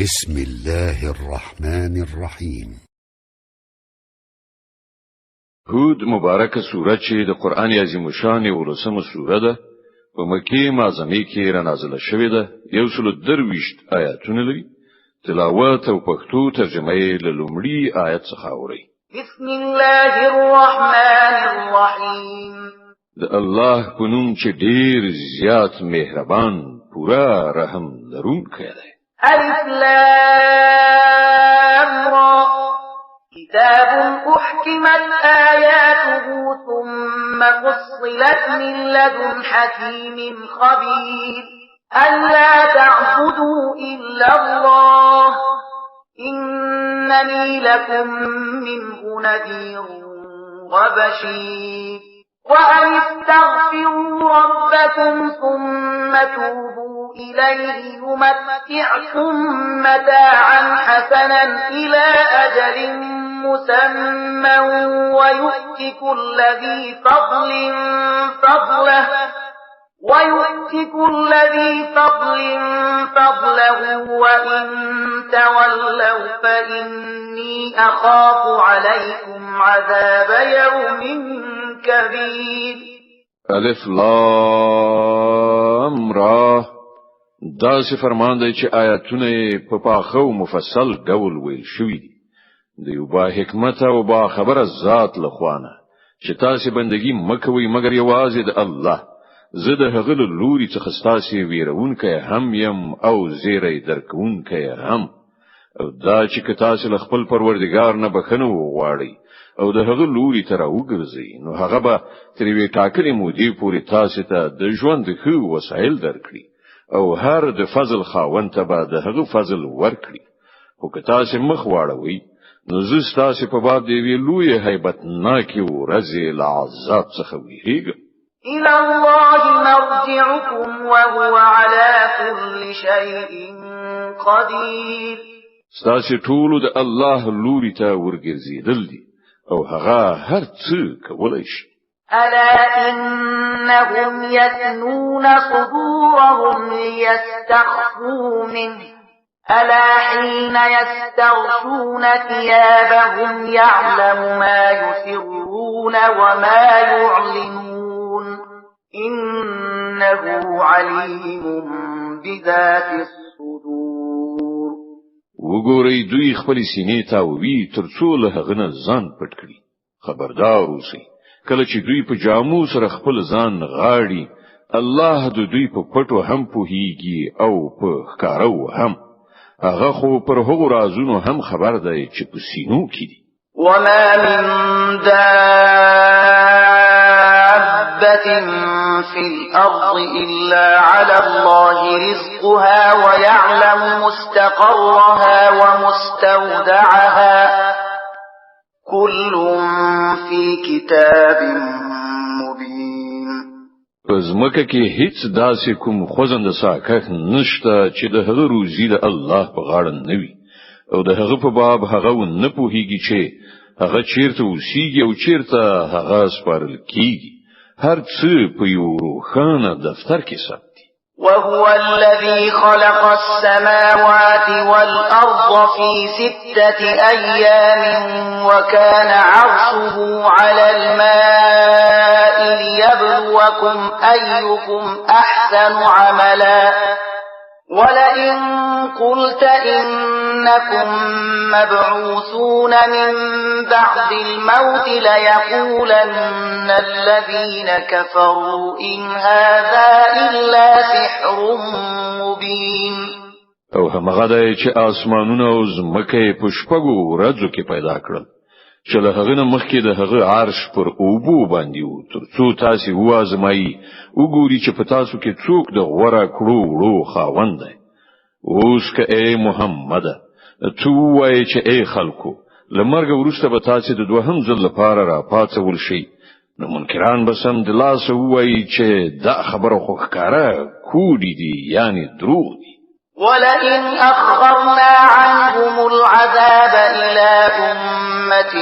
بسم الله الرحمن الرحیم. هود مبارکه سوره چې د قران عظیم شان ولسمه سوره ده په مکه معظمه کې را نازله شوې ده. 123 آیاتونه لري. تلاوت او پښتو ترجمه یې له لومړي آیت څخه اوري. بسم الله الرحمن الرحیم. د الله په نوم چې ډیر زیات مهربان پورا رحم لرونکی دی. الف لام را كتاب أحكمت آياته ثم فصلت من لدن حكيم خبير ألا تعبدوا إلا الله إنني لكم منه نذير وبشير وأن استغفروا ربكم ثم توبوا إليه يمتعكم متاعا حسنا إلى أجل مسمى ويؤت كل ذي فضل فضله وإن تولوا فإني أخاف عليكم عذاب يوم كبير. الف لام را دا څه فرمان دی چې آیاتونه په پاخه او مفصل ډول ویل شوي دي. د یو با حکمت او با خبره ذات لخوانه چې تاسو بندگی مکوئ مگر یوازې د الله. زه د هغه لوري څخه تاسو ویرونکې هم يم او زیری درکونکې هم. او دا چې تاسو خپل پروردگار نه بخنه وغواړئ او د هغه لوري تر وګرځي نو هغه به تر وی ټاکلې مودې پورې تاسو ته د ژوند خو وسایل درکړي او هر د فضل خاوند ته به د هغه فضل ورکړي. خو که تاسو مخ واړوي نو زه تاسو په باب دی وی لوی هیبت ناکي ورځي العذاب څخه ویریږم. إلى الله مرجعكم وهو على كل شيء قدير. تاسو ټول د الله لوري ته ورګرځیدل دي او هغه هر څه کولای شي. ألا إنهم يثنون صدورهم ليستخفوا منه ألا حين يستغشون ثيابهم يعلم ما يسرون وما يعلنون إنه عليم بذات الصدور. وګورئ دوی خپل سینې ته وی ترڅو له هغه نه ځان پټ کړي. خبردار اوسئ کله چې دوی په جامو سره خپل ځان غاړي الله د دوی په پټو هم پوهیږي او په ښکارو هم. هغه خو پر هغو رازونو هم خبر دی چې په سینو کې دي. وما من دابة في الأرض إلا على الله رزقها ويعلم مستقرها ومستودعها كل في كتاب مبين. زمکه کې هیڅ داسې کوم خوځند ساکه نشته چې د هغه روزي د الله په غاړه نه وي او د هغه په باب هغه نه پوهیږي چې هغه چیرته اوسېږي او چیرته هغه سپارل کیږي. هر څه په یو روښانه دفتر کې ثبت. وهو الذي خلق السماوات والأرض في 6 أيام وكان عرشه على الماء ليبلوكم أيكم أحسن عملا ولئن قلت إنكم مبعوثون من بعد الموت ليقولن الذين كفروا إن هذا إلا سحر مبين. او همغه د چې اسمانونه او زمکه په شپږو ورځو کې پیدا کړل چې له هغه نه مخکې د هغه عرش پر اوبو باندې و ترڅو تاسو وازمایي وګوري چې په تاسو کې څوک د غوړه کړو وړو خاوند دی. اوس که ای محمد تو وایي چې ای خلکو لمرګ وروسته به تاسو د دوهم ځل لپاره را پاتول شي نو منکران به سم د لاس وایي چې دا خبره خو ښکارا کوډی دي یعنی دروغ دي. ولئن أخرنا عنهم العذاب إلى أمة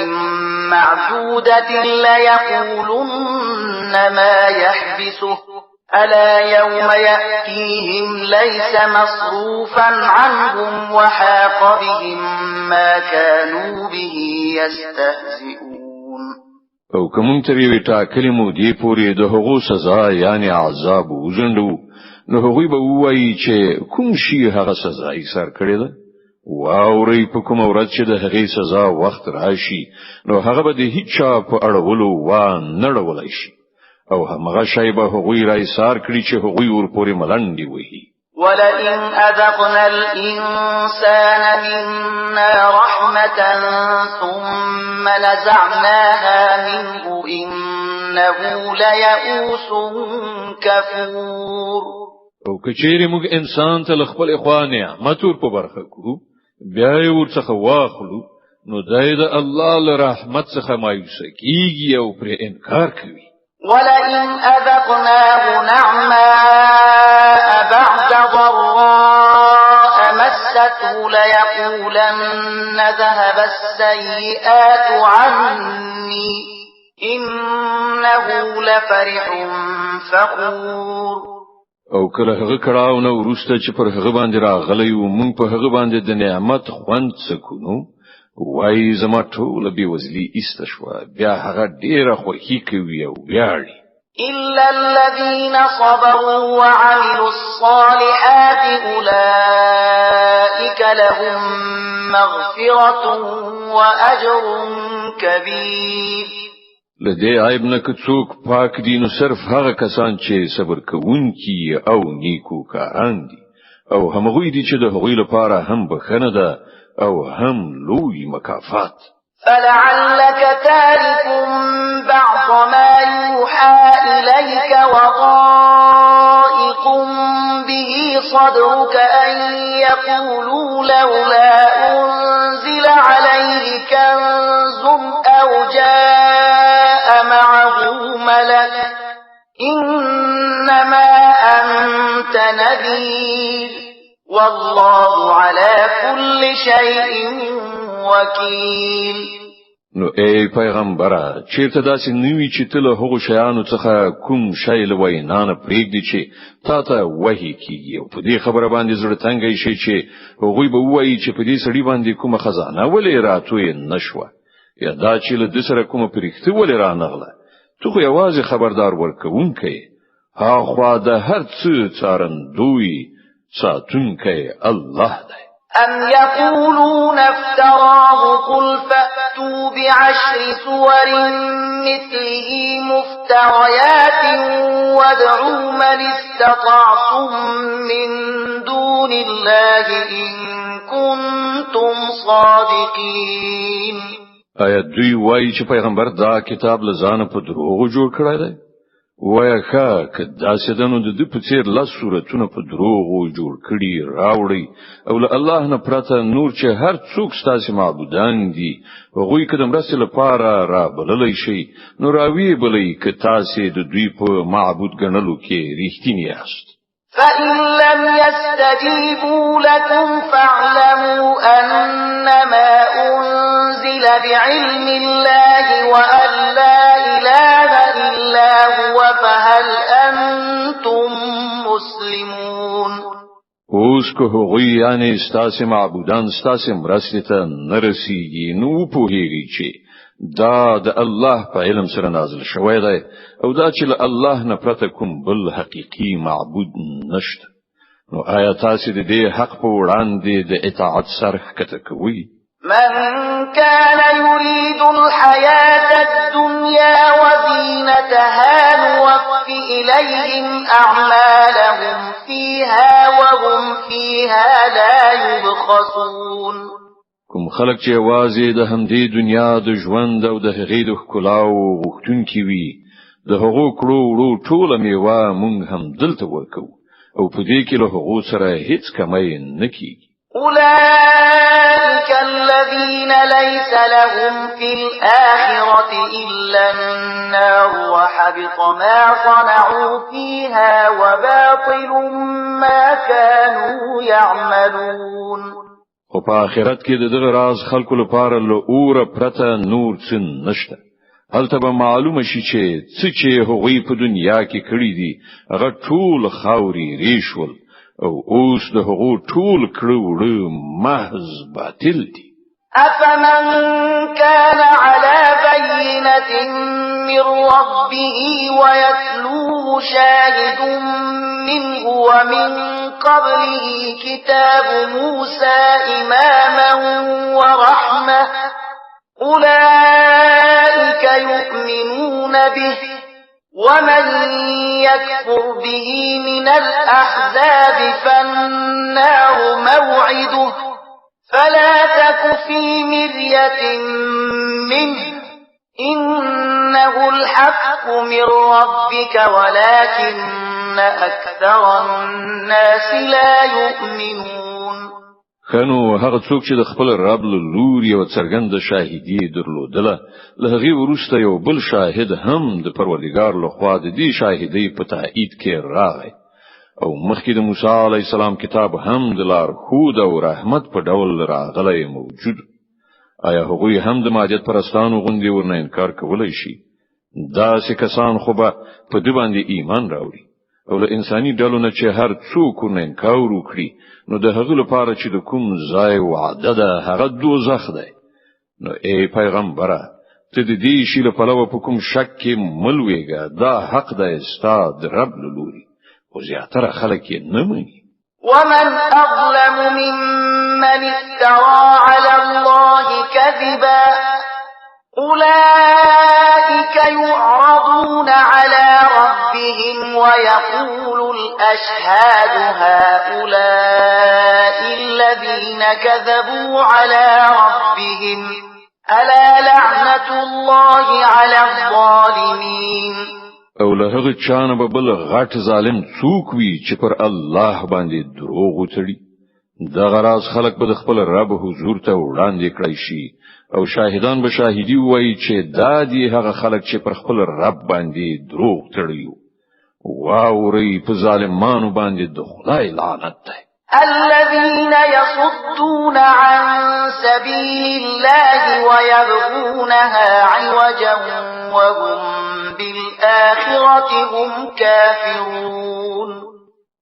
معدودة ليقولن ما يحبسه ألا يوم يأتيهم ليس مصروفا عنهم وحاق بهم ما كانوا به يستهزئون. او کوم تری ټاکلې مو دی پورې د هغو سزا یعنی عذاب وزندو نو هغوی به وایي چې کوم شي هغه سزا یې سر کړی ده واوري په کوم ورځ چې د هغې سزا وخت راشي نو هغه به د هیڅ چا په اړولو و نه اړولای شي او هغه شی به هغوی را ایثار کړي چې هغوی ورپورې ملنډي وهي. ولئن أذقنا الإنسان منا رحمة ثم نزعناها منه إنه ليئوس كفور. او کچېری موږ انسان ته خپل اخوان نعمت ور په برخه کو بیا یې ورڅخه واخلو نو دای د الله له رحمت څخه مایوس کیږي او پر انکار کوي. ولئن أذقناه نعماء بعد ضراء مسته ليقولن ذهب السيئات عني إنه لفرح فخور. او کله هغه کړهو نو ورسته چې پر هغه باندې راغلی و مونږ په هغه باندې د نعمت خوند څکونو وای زما ټول به وزلی استشوا بیا هغه ډیره خوښی کوي او ویاړي. إلا الذين صبروا وعملوا الصالحات أولئك لهم مغفرة وأجر كبير. لدې عیب نه کڅوک پاک دي نو صرف هغه کسان چې صبر کوونکي او نیکو کاران دي او همغوی دي چې د هغوی لپاره هم بخنه ده او هم لوی مکافات. فلعلك تارك بعض ما يوحى إليك وضائق به صدرك أن يقولوا لولا أنزل عليه كنز أو جاء معه ملك إنما أنت نذير والله على كل شيء وكيل. نو ای پیغمبره چیرته داسې نوی چې تل هغه شیانو څخه کوم شی لوي نه پرېږدي چې تا ته وਹੀ کیږي او په دې خبره باندې زړه تنګي شي چې هغه به وایي چې په دې سړي باندې کومه خزانه ولې راتوي نشوه یا دا چې له دې سره کومه پرېخته ولې رانغله ته خو یوازې خبردار ورکوونکې ها خو د هر څه څارندوی ساتونکی الله دی. أم يقولون افتراه قل فأتوا بعشر سور مثله مفتريات وادعوا من استطعتم من دون الله إن كنتم صادقين. آیا دوی وایي چې پیغمبر دا کتاب لزانه په دروغ جوړ کړی دی؟ وایي که داسې دنو د دې په څیر لاس صورتونه په دروغ جوړ کړي راوړي او له الله نه پرته نور چې هر څوک ستاسو معبودان دي هغوی که د مرستې لپاره را بللی شي نو راوی بلی که تاسو د دوی په معبود ګڼلو کې ریښتینی یاست. فإن لم يستجيبوا لكم فاعلموا أنما أنزل بعلم الله وأن لا إله إلا هو فهل أنتم مسلمون. اوس که هغوی یعنی ستاسو معبودان ستاسو مرستې ته نرسیږي نو پوهیږي چې دا د الله په علم سره نازل شوی دی او دا چې له الله نه پرته کوم بل حقيقي معبود نشته نو آیا تاسو د دې حق په وړاندې د اطاعت سره کته کوي؟ من كان يريد الحياة الدنيا وزينتها نوفي إليهم أعمالهم فيها وهم فيها لا يبخسون. کوم خلک چې واځي د همدې دنیا د ژوند او د هغې د ښکلاو غوښتونکي وي د هغو کړو وړو ټوله میوه مونږ هم دلته ورکو او په دې کې له هغو سره هیڅ کمی نه کیږي. أولئك الذين ليس لهم في الآخرة إلا النار وحبط ما صنعوا فيها وباطل ما كانوا يعملون. خو په آخرت کې د دغه راز خلکو لپاره له اوره پرته نور څه نشته هلته به معلومه شي چې هغوی په دنیا کې کړی دي هغه ټول خاوري ریشول او اوس د هغو ټول کړو محض باطل دي. أفمن كان على بينة من ربه ويتلوه شاهد منه ومن قبله كتاب موسى إماما ورحمة أولئك يؤمنون به ومن يكفر به من الأحزاب فالنار موعده فلا تك في مرية منه إنه الحق من ربك ولكن أكثر الناس لا يؤمنون. خنو هغه څوک چې د خپل رب له لوري او څرګند شاهدي درلودله له هغه وروسته یو بل شاهد هم د پروردګار له خوا د دې شاهدي په تایید کې راغی او مخکې د موسی علی السلام کتاب هم د لار خود او رحمت په ډول راغلی موجود. آیا هغوی هم د ماجد پرستانو غوندې ورنه انکار کولای شي؟ داسې کسان خو به په دې باندې ایمان راوړي او له انساني ډلو نه چې هر څوک ورنه انکار وکړي نو د هغه لپاره چې د کوم ځای وعده ده هغه دوزخ دی. نو ای پیغمبره ته د دې شی له پلوه په کوم شک کې ملويګه دا حق دی ستاد رب له لوري او زیاتره خلک یې نه مني. ومن أظلم ممن افترى على الله كذبا أولئك يعرضون على ربهم ويقول الأشهاد هؤلاء الذين كذبوا على ربهم ألا لعنة الله على الظالمين. او له هغه چانه به بل غټ ظالم څوک وي چې پر الله باندې دروغ وتړي. دا غراز خلق به د خپل رب حضور ته وړاندې کړی شي او شاهدان به شاهدي وایي چې دا دي هغه خلق چې پر خپل رب باندې دروغ تړي. واوري په ظالمانو باندې د خدای لعنت ده. الذين يصدون عن سبيل الله ويبغونها عوجا وهم بالآخرة هم كافرون.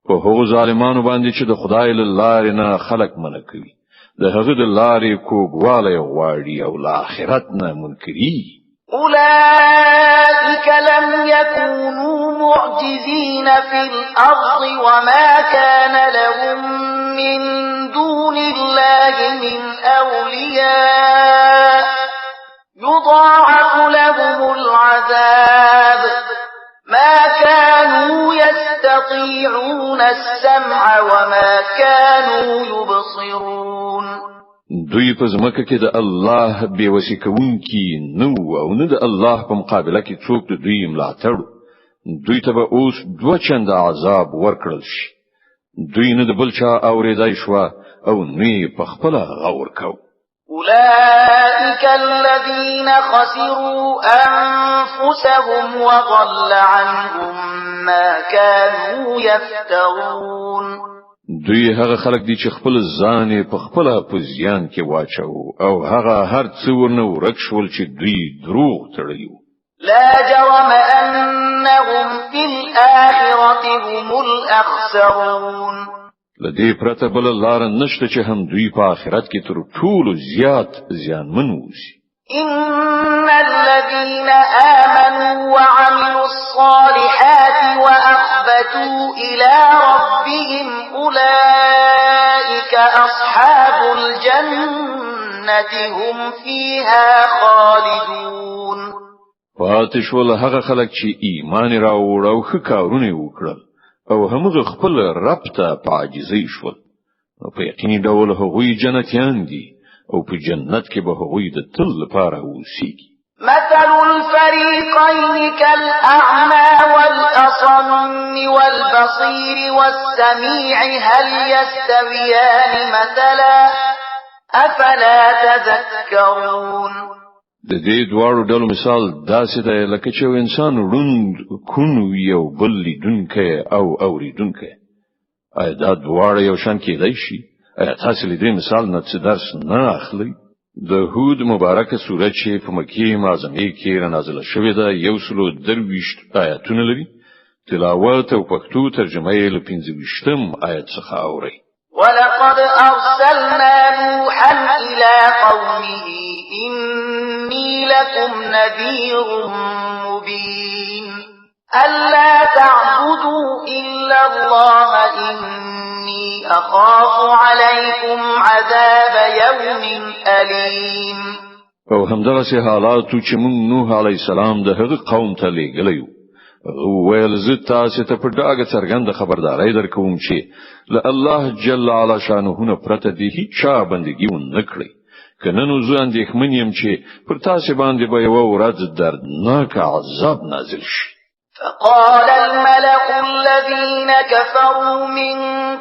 په هغو ظالمانو باندې چې د خدای له لارې نه خلق منع کوي د هغه د لارې کوږوالی غواړي او له آخرت نه منکري. أولئك لم يكونوا معجزين في الأرض وما كان لهم من دون الله من أولياء يضاعف لهم العذاب ما كانوا يستطيعون السمع وما كانوا يبصرون. دوی په ځمکه کې د الله بے وسی کوونکی نو او نه د الله په مقابله کې څوک د دوی ملاتړ. دوی ته به اوس دوه چنده عذاب ورکړل شي. دوی نه د بل چا اورېدای شو او نه په خپل غور کو. أولئك الذين خسروا أنفسهم وضل عنهم ما كانوا يفترون. دوی هغه خلک دي چې خپل ځان په خپل په زیان کې واچو او هغه هر څو ورنه ورک شول چې دوی دروغ تړي. لا جرم أنهم في الآخرة هم الأخسرون. لدې پرته بل لار نشته چې هم دوی په آخرت کې تر ټولو زیات زیانمن وشي. إن الذين آمنوا وعملوا الصالحات وأخبتوا إلى ربهم أولئك أصحاب الجنة هم فيها خالدون. پاتې شول هغه خلک چې ایمان راوړ او ښه کارونه وکړل او همغه خپل رب ته په عاجزۍ شول او په یقیني ډول هغوی جنتیان دي او په جنت کې به هغوی د تل لپاره اوسېږي. مثل الفريقين كالأعمى والأصم والبصير والسميع هل يستويان مثلا أفلا تذكرون. د دې دواړو ډلو مثال داسې دی لکه چې انسان روند کونو یو بل لیدونکی او اوریدونکی. آیا دا دواړه یو شان کېدای شي؟ آیا تاسو له دې مثال نه څه درس نه اخلئ؟ د هود مبارکه سوره چې په مکه معظمه کې را نازله شوې ده 123 آیاتونه لري. تلاوت او پښتو ترجمه یې له 15 آیت څخه اوري. ولقد أرسلنا نوحا إلى قومه إني لكم نذير مبين ألا تعبدوا إلا الله إني أخاف عليكم عذاب يوم أليم. او همدغه حالاتو چې موږ نوح علی السلام د هغه قوم ته لېږلیو ویل زه تاسو ته په ډاګه څرګنده خبرداري درکوم چې له الله جل علا شانه نه پرته دی هیڅ چا بندگی ونه کړی کنه نو زه اندېښمن یم چې پر تاسو باندې به یو ورځ دردناک عذاب نازل شي. فقال الملأ الذين كفروا من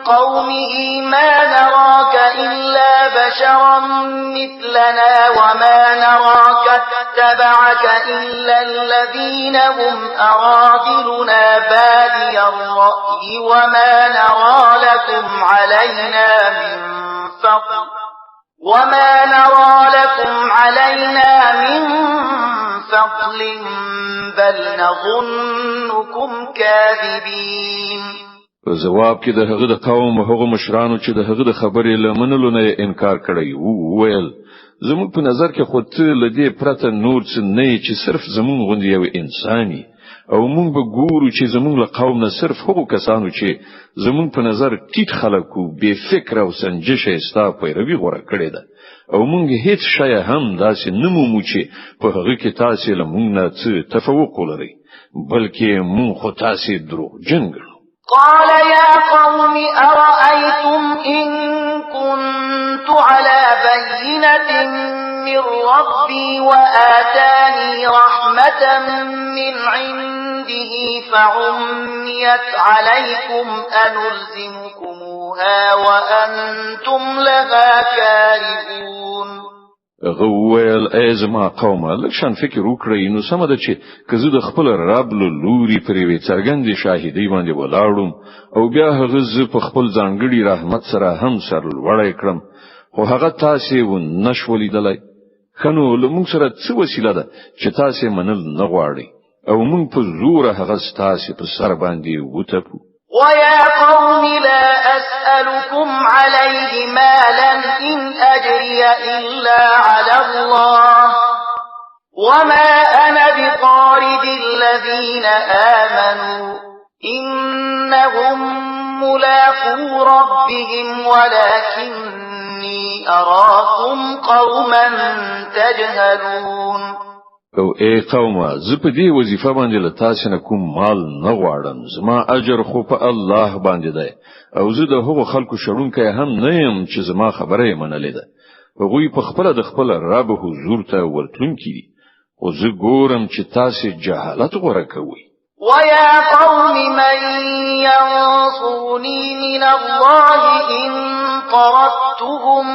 قومه ما نراك إلا بشرا مثلنا وما نراك اتبعك إلا الذين هم أراذلنا بادي الرأي وما نرى لكم علينا من فضل بل نظنكم كاذبين. جواب کې د هغه د قوم هغه مشرانو چې د هغه د خبرې لمنلو نه انکار کړی ویل زموږ په نظر کې خو ته لدی پرته نور څه نه چې صرف زموږ غوندي یو انساني او موږ به ګورو چې زموږ له قوم نه صرف هغه کسانو چې زموږ په نظر ټیټ خلکو بے فکر او سنجش استا پیروي غوړه کړې ده او موږ هیڅ شی هم داسې نمومو چې په هغه کې تاسو له موږ نه څه تفوق لري بلکې موږ خو تاسو دروغجن ګڼو. قال يا قوم أرأيتم إن كنت على بينة من ربي وآتاني رحمة من عنده فعميت عليكم أنلزمكموها وأنتم لها كارهون. غویل ازما قومه لکشان فکر وکړئ نو سم ده چې کزه د خپل رب له لوري پرې وی څرګندې شاهدی باندې ولاړم او بیا هغه ز په خپل ځانګړي رحمت سره هم سر وړای کړم خو هغه تاسو و نشولې دلای خنو لمون سره څه وسیله ده چې تاسو منل نه غواړئ او مون په زور هغه تاسو په سر باندې وټپو. ويا قوم لا أسألكم عليه مالا إن أجري إلا على الله وما أنا بطارد الذين آمنوا إنهم ملاقو ربهم ولكني أراكم قوما تجهلون. او ای قومه زه په دې وظیفه باندې له تاسو نه کوم مال نه غواړم زما اجر خو په الله باندې دی او زه د هغو خلکو شړونکې هم نه یم چې زما خبره یې منلې ده هغوی په خپل د خپل رب حضور ته ورتلونکي دي او زه ګورم چې تاسو جهالت غوړه کوئ. ويا قوم من ينصرني من الله إن طردتهم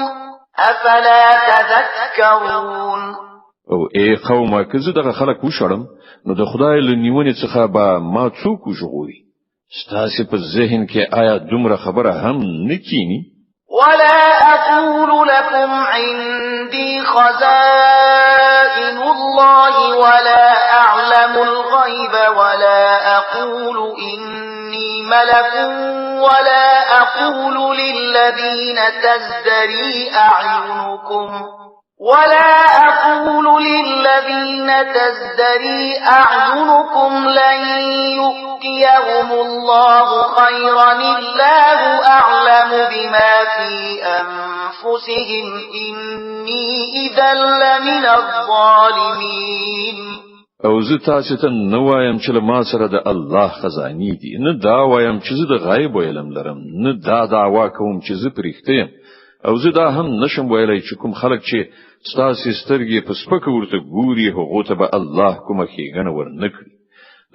أفلا تذكرون. او ای قومه که زه دغه خلک وشړم نو د خدای له نیونې څخه به ما څوک وژغوري ستاسو په ذهن کې آیا دومره خبره هم نکینی؟ ولا أقول لكم عندي خزائن الله ولا أعلم الغيب ولا أقول إني ملك ولا أقول للذين تزدري أعينكم لن يؤتيهم الله خيرا الله أعلم بما في أنفسهم إني إذا لمن الظالمين. او زه تاسو ته نو وایم چې ما سره د الله خزاني دي نه دا وایم چې زه د غیب علم لرم نه دا دعوا کوم چې زه پرېخته او زه دا هم نشم ویلای چې کوم خلک چې ستاسو سترګې په سپکه ورته ګوري هغه ته به الله کومه ښېګڼه ورنکړي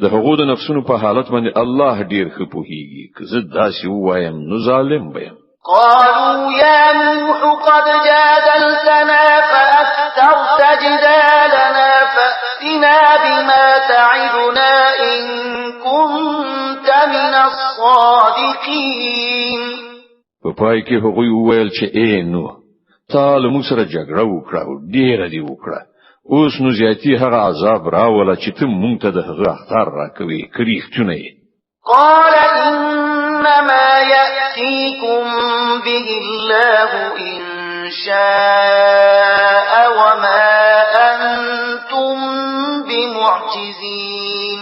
د هغو د نفسونو په حالت باندې الله ډیر ښه پوهیږي که زه داسې ووایم نو ظالم به یم. قالوا يا نوح قد جادلتنا فأكثرت جدالنا فأتنا بما تعدنا إن كنت من الصادقين. په پای کې هغوی وویل چې ای نو تا له موږ سره جګړه وکړه او ډیره دی وکړه اوس نو زیاتی هغه عذاب راوله چې ته مونږ ته د هغه اختار راکوي کریختونه یې قال إنما يأتيكم به الله إن شاء وما أنتم بمعجزين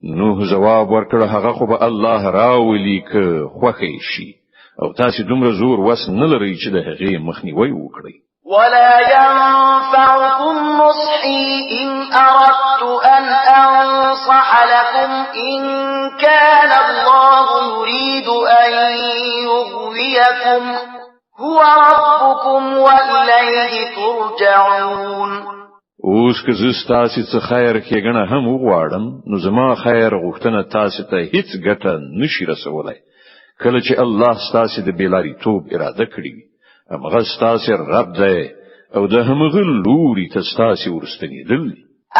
نوح جواب ورکړ هغه خو به الله راولي که خوښی شي او تاسو دومره زور وس نه لرئ چې د هغې مخنیوي وکړئ ولا ينفعكم نصحي إن أردت أن أنصح لكم إن كان الله يريد أن يغويكم هو ربكم وإليه ترجعون اوس که زه ستاسو څخه خیر کېږنه هم وغواړم نو زما خیر غوښتنه تاسو ته هیڅ ګټه نشي رسولای کله چې الله ستاسو د بیلاری توب اراده کړی وي هغه ستاسو رب دی او د همغه لوري ته ستاسو ورستنیدل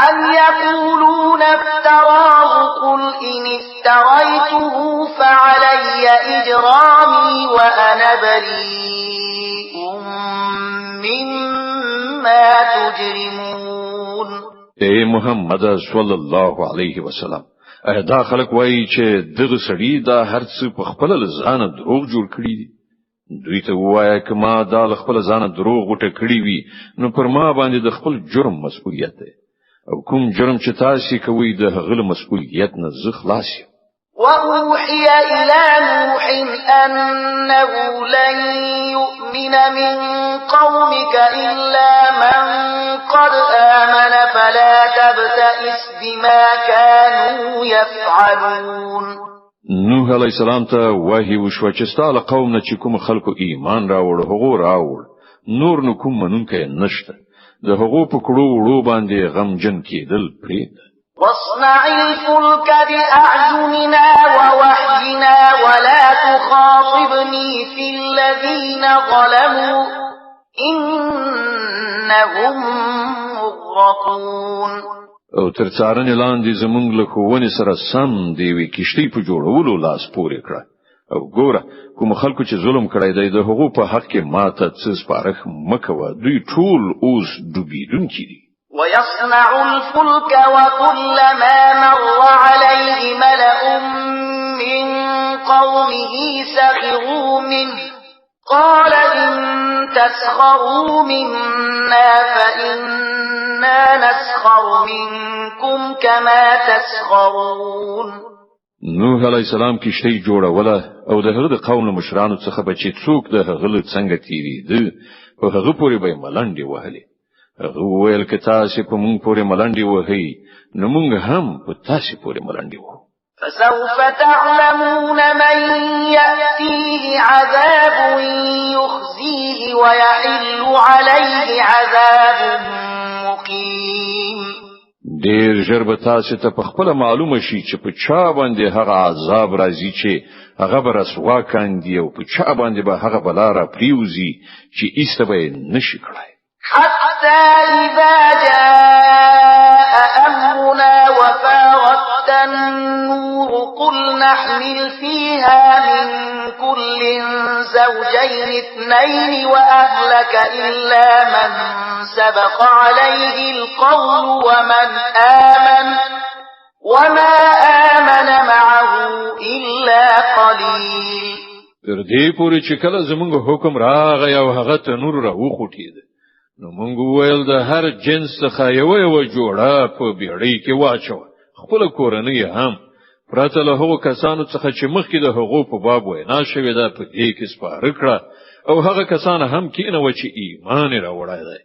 أم يقولون افتراه قل إن افتريته فعلي إجرامي وأنا بريء مما تجرمون اے محمد صلی الله علیه وسلم دا خلک وایي چې دغه سړی دا هرڅ په خپل ځان دروغ جوړ کړی دي دوی ته وایي کما دا خپل ځان دروغ غټه کړی وي نو پر ما باندې د خپل جرم مسؤلیت دی او کوم جرم چې تاسو کوي د هغه مسؤلیت نه زه خلاص یم وأوحي إلى نوح أنه لن يؤمن من قومك إلا من قد آمن فلا تبتئس بما كانوا يفعلون نوح علیہ السلام ته وحی وشو چې ستاله قوم نه چې کوم خلکو ایمان راوړ هغه راوړ نور نو کوم منونکې نشته د هغه په کړو وړو باندې غمجن کېدل پرېد واصنع الفلك بأعيننا ووحينا ولا تخاطبني في الذين ظلموا إنهم مغرقون او تر څارنې لاندې زمونږ له ښوونې سره سم دی وی کشتۍ په جوړولو لاس پورې کړه او ګوره کوم خلکو چې ظلم کړی دی د هغو په حق کې ماته څه سپارښ مکوه دوی ټول اوس ډوبېدونکي دي ويصنع الفلك وكلما مر عليه ملأ من قومه سخروا منه قال إن تسخروا منا فإنا نسخر منكم كما تسخرون نوح علیہ السلام کشتۍ جوړوله او د هغه د قوم مشرانو څخه به چې څوک د هغه له څنګه تیریده په هغه پورې به ملنډې وهلې هغه ویل که تاسو په مونږ پورې ملنډې وهئ نو مونږ هم په تاسو پورې ملنډې وهو فسوف تعلمون من يأتيه عذاب يخزيه ويحل عليه عذاب مقيم ډیر ژر به تاسو ته په خپل معلومه شي چې په چا باندې هغه عذاب راځي چې هغه به رسوا کاندي او په چا باندې به هغه بلاره پریوزي چې ایسته به نشي کړای حتى إذا جاء أمرنا وفارت النور قل نحمل فيها من كل زوجين اثنين وأهلك إلا من سبق عليه القول وما آمن معه إلا قليل تر دې پورې چې کله زمونږ حکم راغی او هغه ته نور راوخوټید نو مونږ ویل د هر جنس څخه یو جوړه په بیړۍ کې واچو خپل کورنۍ هم پرته له هغو کسانو څخه چې مخکې د هغو په باب وینا شوې ده په دې کې سپاره کړه او هغه کسان هم کینه چې ایمان راوړای دی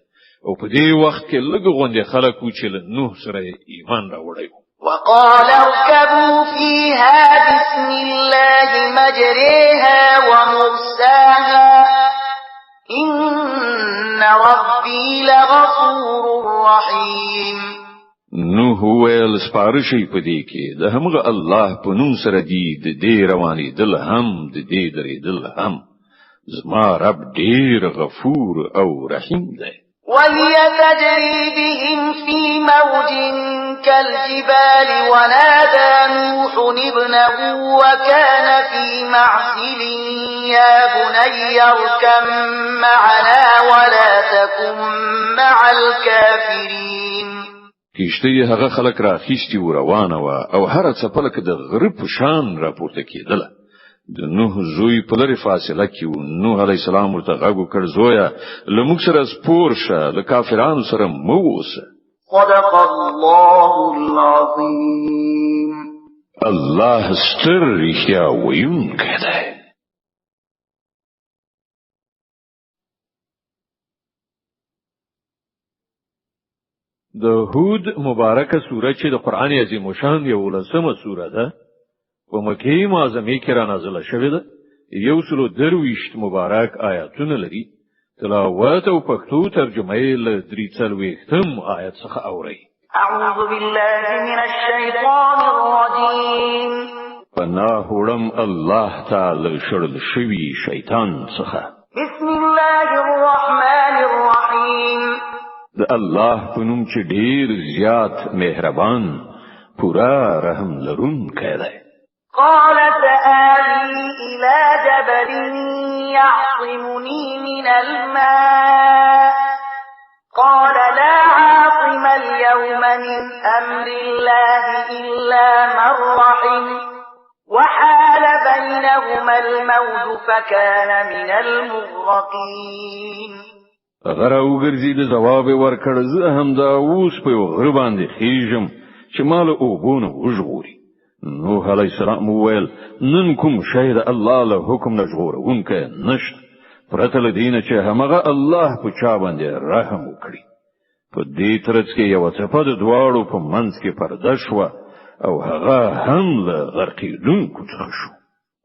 او په دې وخت کې لږ غونډه خلک چې له نوح سره ایمان راوړای وقال اركبوا فيها بسم الله مجريها ومرساها إن ربي لغفور رحيم نوح ویل سپارشي په دې کې د همغه الله په نوم سره دی د دې رواني دل هم د دې درې دل هم زما رب ډیر غفور او رحیم دی وهي تجري بهم في موج كالجبال ونادى نوح ابنه وكان في معزل يا بني اركب معنا ولا لكم مع الكافرين. کیشته هغه خلک راخیستی و روانه و او هر څپله کې د غرب شان راپورته کېدله. د نوح زوی په لري فاصله کې و. نوح علی السلام ورته غږ وکړ: زویا له موږ سره سپور شه، له کافرانو سره مه اوسه. صدق الله العظیم. الله ستر رښتیا ویونکی دی. د هود مبارکه سوره چې د قران عظیم شان یو لسمه سوره ده، په مکه معظمه کې را نازله شوې ده. 123 مبارک آیاتونه لري. تلاوت او پښتو ترجمه یې له 43 آیت څخه اوري. اعوذ بالله من الشیطان الرجیم. پناه وړم الله تعالی شړل شوی شیطان څخه. بسم الله الرحمن الرحیم. د الله په نوم چې ډیر زیات مهربان، پورا رحم لرونکی دی. قال سآوي إلى جبل يعصمني من الماء قال لا عاصم اليوم من أمر الله إلا من رحم وحال بينهما الموج فكان من المغرقين. غره وګرځي د جواب ورکړ: زه هم دا اوس په غره باندې خېژم چې مال اوبونه وژغوري. نوح علیه السلام وویل: نن کوم شی د الله له حکم نه ژغورونکی نشته، پرته له دې نه چې همغه الله په چا باندې رحم وکړي. په دې ترڅ کې یو څپه د دواړو په منځ کې پرده شوه او هغه هم له غرقېدونکو څخه شو.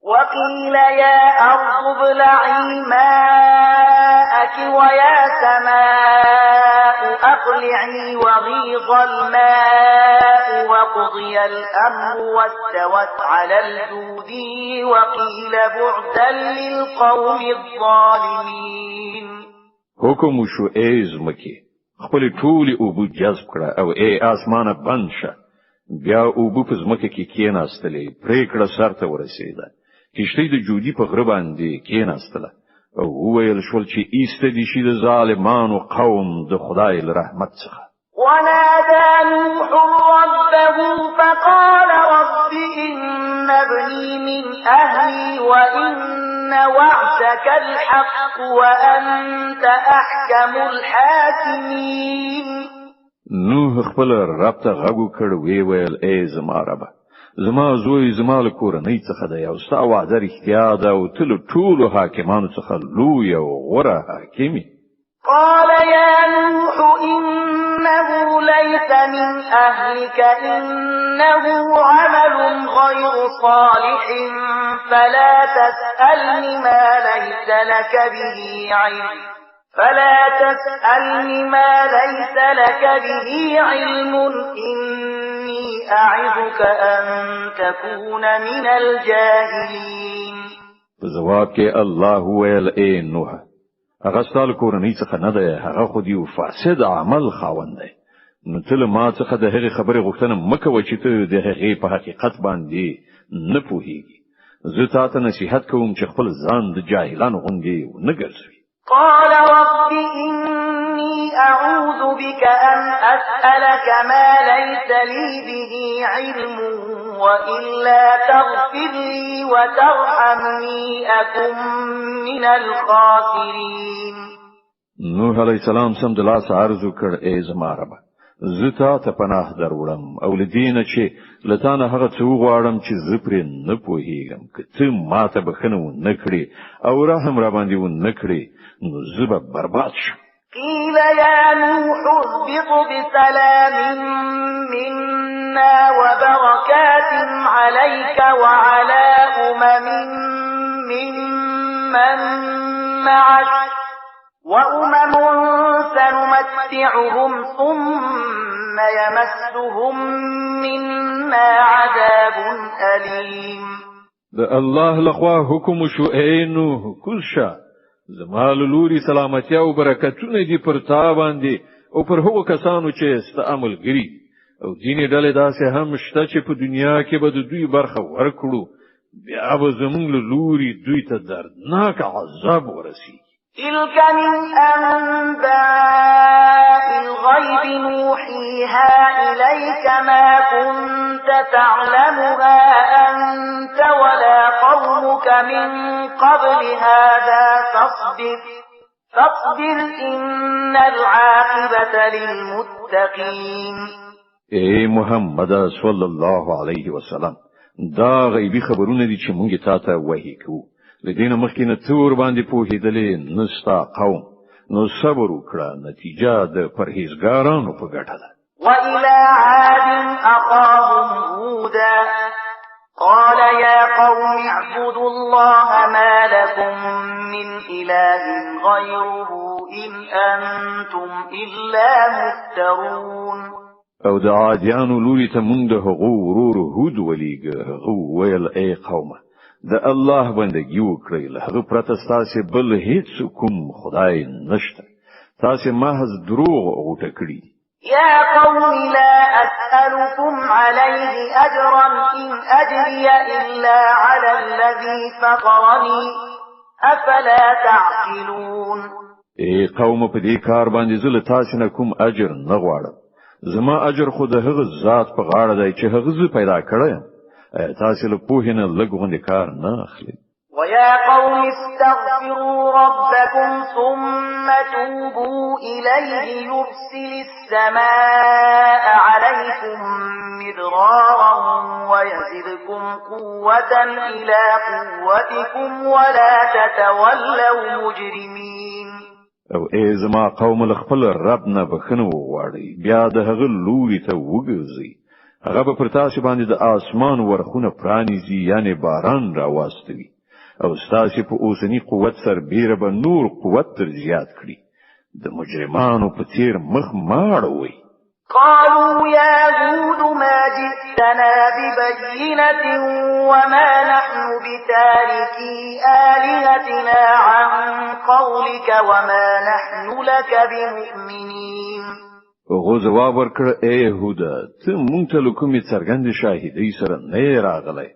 وقيل يا أرض ابلعي ماءك ويا سماء أقلعي وغيض الماء وقضي الأمر واستوت على الجود وقيل بعدا للقوم الظالمين. حکم شو ای زمکه خپل ټولي اوبو جذب کړه او ای اسمانه بند شه. بیا اوبو په زمکه کې کېناستلې، پریکړه سرته ورسېده. کشتی د جودی په غره باندې کېناستله او وویل شول چې ایسته دي شي د ظالمانو قوم د خدای له رحمت څخه. ونادى نوح ربه فقال رب إن ابني من أهلي وإن وعدك الحق وأنت أحكم الحاكمين. نوح خپل رب ته غږ وکړ، ویل: ای زما ربه، زما زوی زما له کورنۍ څخه دی او ستا وعده رښتیا ده او ته له ټولو حاکمانو څخه لوی او غوره حاکم. قال يا نوح إنه ليس من أهلك إنه عمل غير صالح فلا تسألني ما ليس لك به علم إني أعظك أن تكون من الجاهلين. جواب کې الله ویل: ای نوح، هغه ستاسو کورنۍ څخه نه دی، هغه خو دی فاسد عمل خاوند دی. نو ته له ما څخه د هغې خبرې غوښتنه مکوه چې ته د هغې په حقیقت باندې نه پوهیږي. زه تا ته نصیحت کوم چې خپل ځان د جاهلانو غوندې ونه ګرځوي. قال رب إني أعوذ بك أن أسألك ما ليس لي به علم وإلا تغفر لي وترحمني أكن من الخاسرين. نوح علیہ السلام سم د لاس عرض وکړ: ای زما ربه، زه تا ته پناه دروړم او لدینه چې لتانه هغه څه وغواړم چې زه پرې نه پوهیږم. که ته ما ته بخښنه ونه کړې او رحم را باندې ونه کړې نو زه به برباد شم. قيل يا نوح اهبط بسلام منا وبركات عليك وعلى ممن معك وأمم سنمتعهم ثم يمسهم منا عذاب أليم. د الله لخوا حکم شو: ای نوح، کوز شه، زما له لوري سلامتی او برکتونه دي پر تا باندې او پر هغو کسانو چې ست عملګري او ځینې ډلې داسې هم شته چې په دنیا کې به د دوی برخه ورکړو، بیا به زموږ له لوري دوی ته دردناک عذاب ورسي. تلك من أنباء تعلمها أنت ولا قومك من قبل هذا فاصبر إن العاقبة للمتقين. اے محمد صلی الله علیه وسلم دا غیبی خبرونه دي چې مونږ ته ته وحی کوو. لدین مخکې نه تور باندې پوهېدلې نستا قوم نو صبر وکړه، نتیجه د پرهیزګارانو په ګټه ده. وإلى عاد أخاهم هودا قال يا قوم اعبدوا الله ما لكم من إله غيره إن أنتم إلا مفترون. او د عادیانو لوري ته مونږ د هغو ورور هود ولیږه. هغه ویل ای قومه د الله بندګي وکړئ، له هغه پرته ستاسې بل هیڅ کوم خدای نشته، تاسې محض دروغ غوټه کړي. يا قوم لا أسألكم عليه أجرا إن أجري إلا على الذي فطرني أفلا تعقلون. ای قوم په دې کار باندې زه له تاسې نه کوم اجر نه غواړم، زما اجر خو د هغه ذات په غاړه دی چې هغه زه پیدا کړم. تاسې له پوهې نه لږ غوندې کار نه اخلئ. ويا قوم استغفروا ربكم ثم توبوا إليه يرسل السماء عليكم مدرارا ويزدكم قوة إلى قوتكم ولا تتولوا مجرمين. او ای زما قوم له خپل رب نه بخنه وغواړئ، بیا د هغه لوري ته وګرځئ. هغه به پر تاسو باندې د آسمان ورخونه پرانیزي، یعنی باران راواستوي، او ستاسو په اوسنی قوت سربیره به نور قوت تر زیات کړي. د مجرمانو په څیر مخ ماړوي. قالوا يا هود ما جئتنا ببينة وما نحن بتاركي آلهتنا عن قولك وما نحن لك بمؤمنين. هغه جواب ورکړ ای هودا ته مونږ ته کومې څرګندې شاهدۍ سره نه راغلی،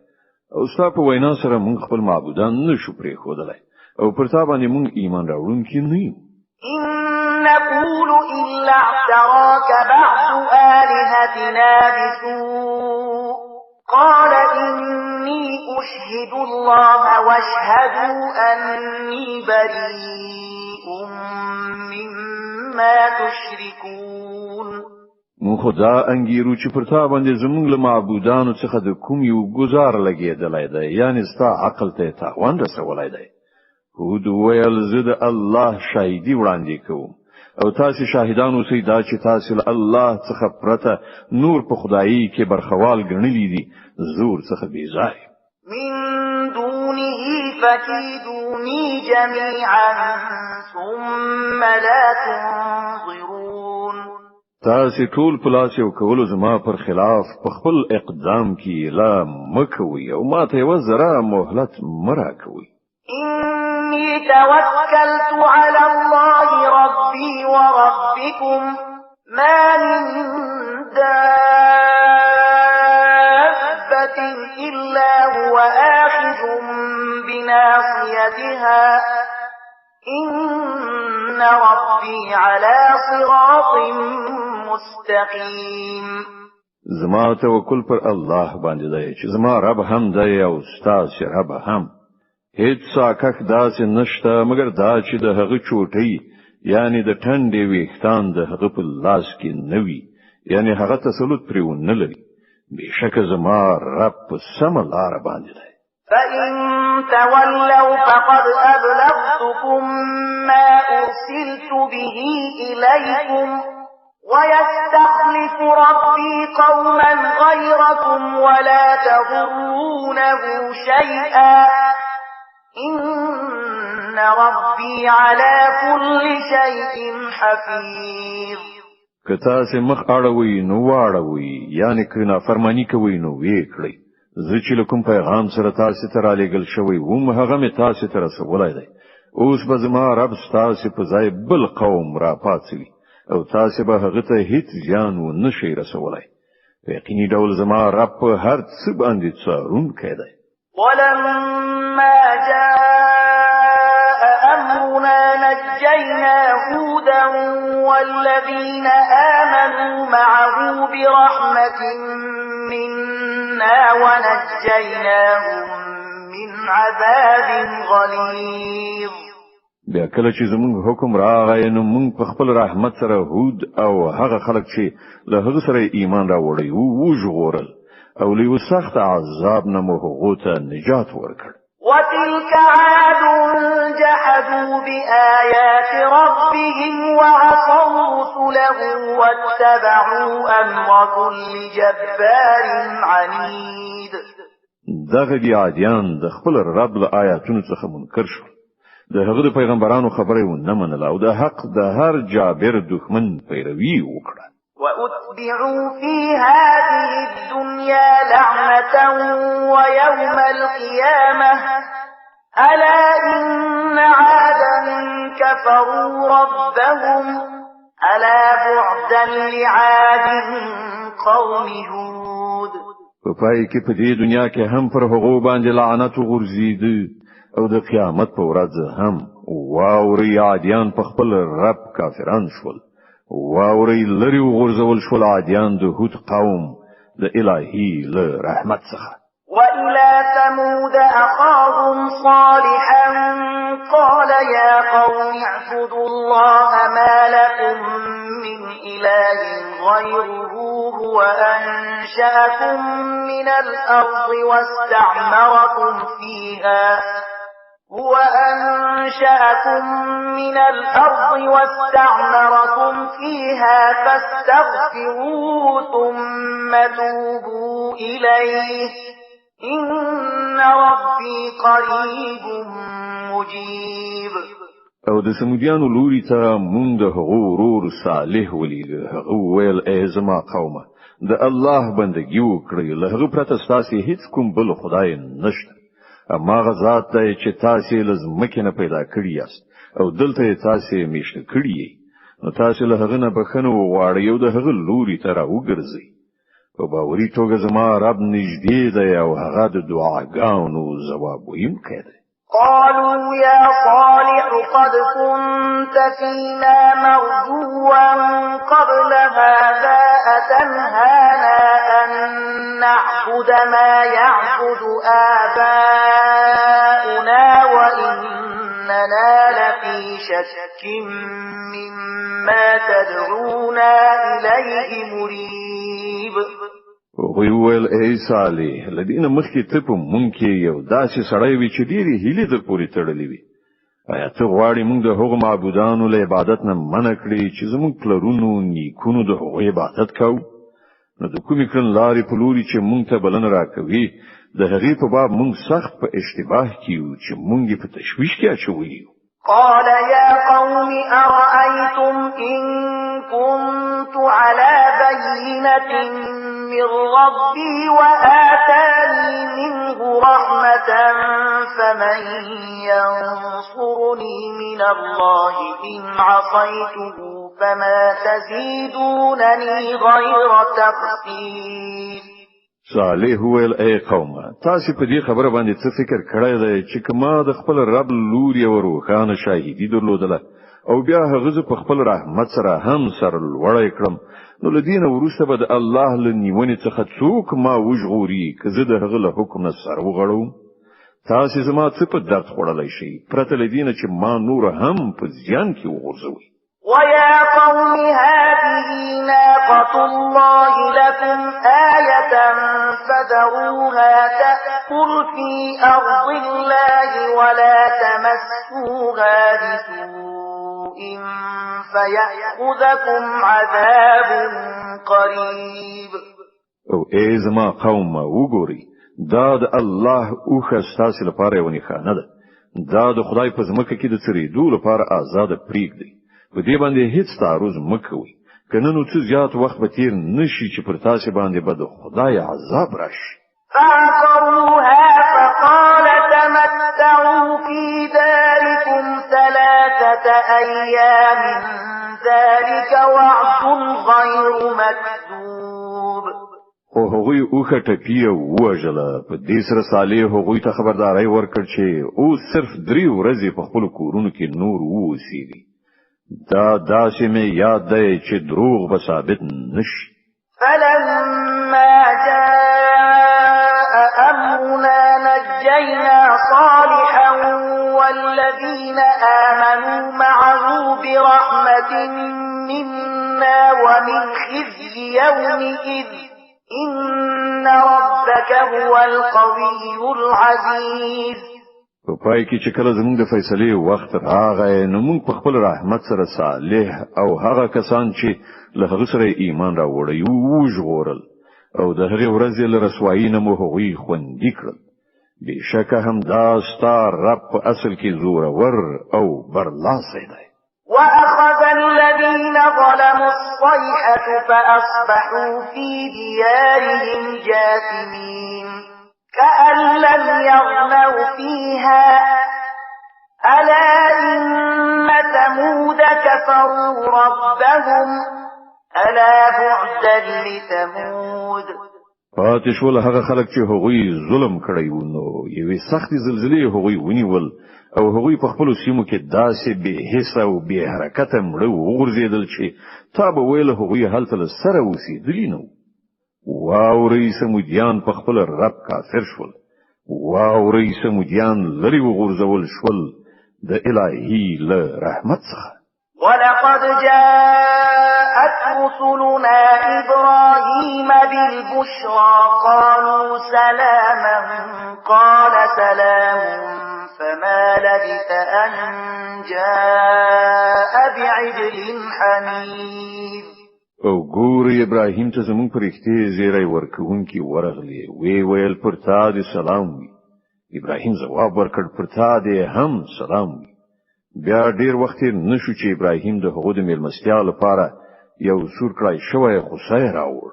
او ستا په وینا سره مونږ خپل معبودان نشو پرېښودلی، او پر تا باندې مونږ ایمان راوړونکي نه یو. إن نقول إلا اعتراك بعض آلهتنا بسوء قال إني أشهد الله واشهدوا أني بريء مما تشركون. مون خدا انګیرو چې پر تا باندې زمونږ له معبودانو څخه د کوم یو گزار لګېدلی دی، یعنی ستا عقل ته تاوان رسولی دی. هود ویل زه د الله شاهدي وړاندې کوم، او تاسو شاهدان اوسئ دا چې تاسو له الله څخه پرته نور په خدایي کې برخوال ګڼلی دي، زور څخه بې ځای. من دونه فكيدوني جميعا ثم لا تنظرون. تاسو ټول په لاس یو کولو زما پر خلاف په خپل اقدام کې لا مکوي، او ما ته یوه ذره مهلت مه راکوئ. إني توكلت على الله ربي وربكم ما من دابة إلا هو آخذ بناصيتها إن ربي على صراط مستقيم. زما توکل پر الله باندې دی چې زما رب هم دی او ستاسو رب هم. هیڅ ساکک داسې نشته مګر دا چې د هغه چوټۍ یعنی د ټنډې ویښتان د هغه په لاس کې نه وي، یعنی هغه تسلط پرې ونه لري. بېشکه زما رب په سمه لاره باندې دی. فإن تولوا فقد أبلغتكم ما أرسلت به إليكم ويستخلف ربي قوما غيركم ولا تضرونه شيئا إن ربي على كل شيء حفيظ. که تاسو مخ اړوي نو واړوي، یعنی که نافرمانی کوي نو وی کړئ. زه چې کوم پیغام سره تاسو ته را لېږل شوی وم هغه مې تاسو ته رسولی دی. اوس به زما رب ستاسو په ځای بل قوم را پاڅوي، او تاسو به هغه ته هیڅ زیان و نشئ رسولی. په یقیني ډول زما رب په هر څه باندې څارونکی دی. ولما جاء أمرنا نجينا هودا والذين آمنوا معه برحمة منا ونجيناهم من عذاب غليظ. بیا کله چې زموږ حکم راغی نو موږ په خپل رحمت سره هود او هغه خلک چې له هغه سره ایمان راوړی وو ژغورل او له سخت عذاب نه مو هغه ته نجات ورکړ. وتلك عاد جحدوا بآيات ربهم وعصوا رسله واتبعوا أمر كل جبار عنيد. دغه دی عادیان د خپل رب له آیاتونو څخه منکر شو. د هغه د پیغمبرانو خبره ونه منله او د حق د هر جابر دښمن پیروي وکړه. وأتبعوا في هذه الدنيا لعنة ويوم القيامة ألا إن عادا كفروا ربهم ألا بعدا لعاد قوم هود. په پای کې په دې دنیا کې هم پر هغو باندې لعنت ورزيد او د قیامت په ورځ هم واوري عادیان په خپل رب کافران شول. واوري لري وغورځول شول عادیان د هود قوم د الهي له رحمت څخه. وإلى ثمود أخاهم صالحا قال يا قوم اعبدوا الله ما لكم من إله غيره هو أنشأكم من الأرض واستعمركم فيها فاستغفروه ثم توبوا إليه إن ربي قريب مجيب. او د سمودیانو لوري ته مونږ د هغو ورور صالح ولید. هغه ویل ای زما قومه د الله بندګي وکړئ، له هغه پرته ستاسو هیڅ کوم بل خدای نشته. اما غزاد ته چې تاسو لزمکه نه پیدا کړی یاست او دلته تاسو میشته کړی یې، نو تاسو له هغه نه بخنه وغواړئ او د هغه لوري ته راوګرځئ. په باوري توګه زما رب نږدې دی او هغه د دعاګانو ځواب ویونکی دی. قالوا يا صالح قد كنت فينا مرجوا قبل هذا أتنهانا أن نعبد ما يعبد آباؤنا وإننا لفي شك مما تدعونا إليه مريب. ویل ای صالح لدین مخکې ته په مونږ کې یو داسې سړی وي چې ډېری هیلې در پورې تړلې وي. آیا ته غواړې مونږ د هغو معبودانو له عبادت نه منع کړې چې زموږ پلرونو نیکونو د هغو عبادت کوو؟ نو د کومې کړنلارې په لوري چې مونږ ته بلنه راکوي د هغې په باب مونږ سخت په اشتباه کې یو چې مونږ یې په تشویش کې اچولی یو. قال يا قوم أرأيتم إن كنت على بينة من ربي وآتاني منه رحمة فمن ينصرني من الله إن عصيته فما تزيدونني غير تخسير. صالح ویل ای قوم تاسو په دې خبره باندې څه فکر کړی دی چې کما د خپل رب لوري او روحانه شاهدی درلودله او بیا هغه په خپل رحمت سره هم سر لوړی کړم، نو لدین ورسته به د الله له نیونې څخه څوک ما وژغوري که زه د هغه له حکم نه سر وغړوم؟ تاسو زما څه په درد خوړلی شئ پرته لدینه چې ما نور هم په زیان کې وغورځوئ. ويا قوم هذه ناقة الله لكم آية فذروها تأكل في أرض الله ولا تمسوها بسوء فيأخذكم عذاب قريب. او ای زما قوم وګورئ دا د الله اوخه ستاسو لپاره یو نښانه ده. دا د خدای په ځمکه کې د څریدو لپاره آزاد پریږدئ. په دې باندې هیڅ تعرض مکوئ، کنه نو څه زیات وخت به تیر نشي چې پر تاسو باندې به د خدای عذاب راشي. فعقروها فقال تمتعوا في داركم 3 أيام ذلك وعد غير مكذوب. خو هغوی اوخه ټپی ووژله. په دې سره صالح هغوی ته خبرداري ورکړ چې او صرف 3 ورځې په خپل کورونو کې نور ووسیږي. دا داسې مې یاد دی چې دروغ به ثابت نشي. فلما جاء منا ومن خزي يومئذ إن ربك هو القوي العزيز. په پای کې چې کله زموږ د فیصلې وخت راغی نو موږ په خپل رحمت سره صالح او هغه کسان چې له هغه سره ایمان راوړی وو ژغورل او د هغې ورځې له رسوایي نه مو هغوی خوندي کړل. بېشکه همدا ستا رب په اصل کې زورور او برلاسی دی. وأخذ الذين ظلموا الصيحة فأصبحوا في ديارهم جاثمين كأن لم يغنوا فيها ألا إن ثمود كفروا ربهم ألا بعدا لثمود. پاتې شول هغه خلک چې هغوی ظلم کړی وو نو یوې سختې زلزلې هغوی ونیول او هغوی په خپل سیمو کې داسې بې حس او بې حرکت مړه وغورځېدل چې تا به ویل هغوی هلته له سره اوسېدلي نه وو. واورئ سمودیان په خپل رب کافر شول. واورئ سمودیان لرې وغورځول شول د الهي له رحمت څخه. ولقد جاءت رسلنا إبراهيم بالبشرى قالوا سلاما قال سلام فما لبث أن جاء بعجل حنيذ. او ګوري ابراهیم ته زمون پرختي زیری ورکوونکی ورغلی وی ویل پر تا دې سلام وي. ابراهیم جواب ورکړ پر تا دې هم سلام وي. بیا ډیر وخت نشو چې ابراهیم د هغو د میلمستیا لپاره یو سور کړای شوی خوسای راوړ.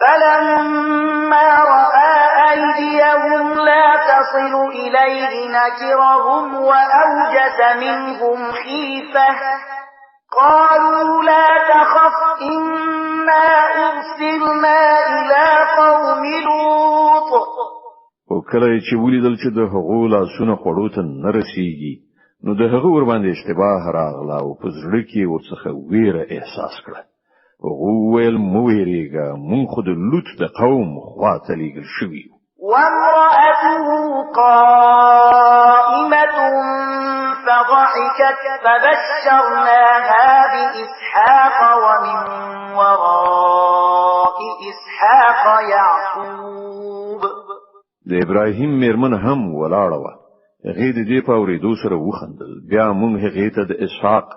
فلما رأى أيديهم لا تصل إليه نكرهم وأوجس منهم خيفة قالوا لا تخف إنا أرسلنا إلى قوم لوط. او کله چې ولیدل چې د هغو لاسونه خوړو ته نه رسیږي نو د هغه ور باندې اشتباه راغله او په زړه کې ورڅخه ویره احساس کړه. هغه ویل مو ویریږه مونږ خو د لوط د قوم خواته لیږل شوي یو. وامرأته قائمة فضحكت فبشرناها بإسحاق ومن وراء إسحاق يعقوب. د ابراهیم میرمن هم ولاړه وه. هغې د دې په اورېدو سره وخندل. بیا موږ هغې ته د اسحاق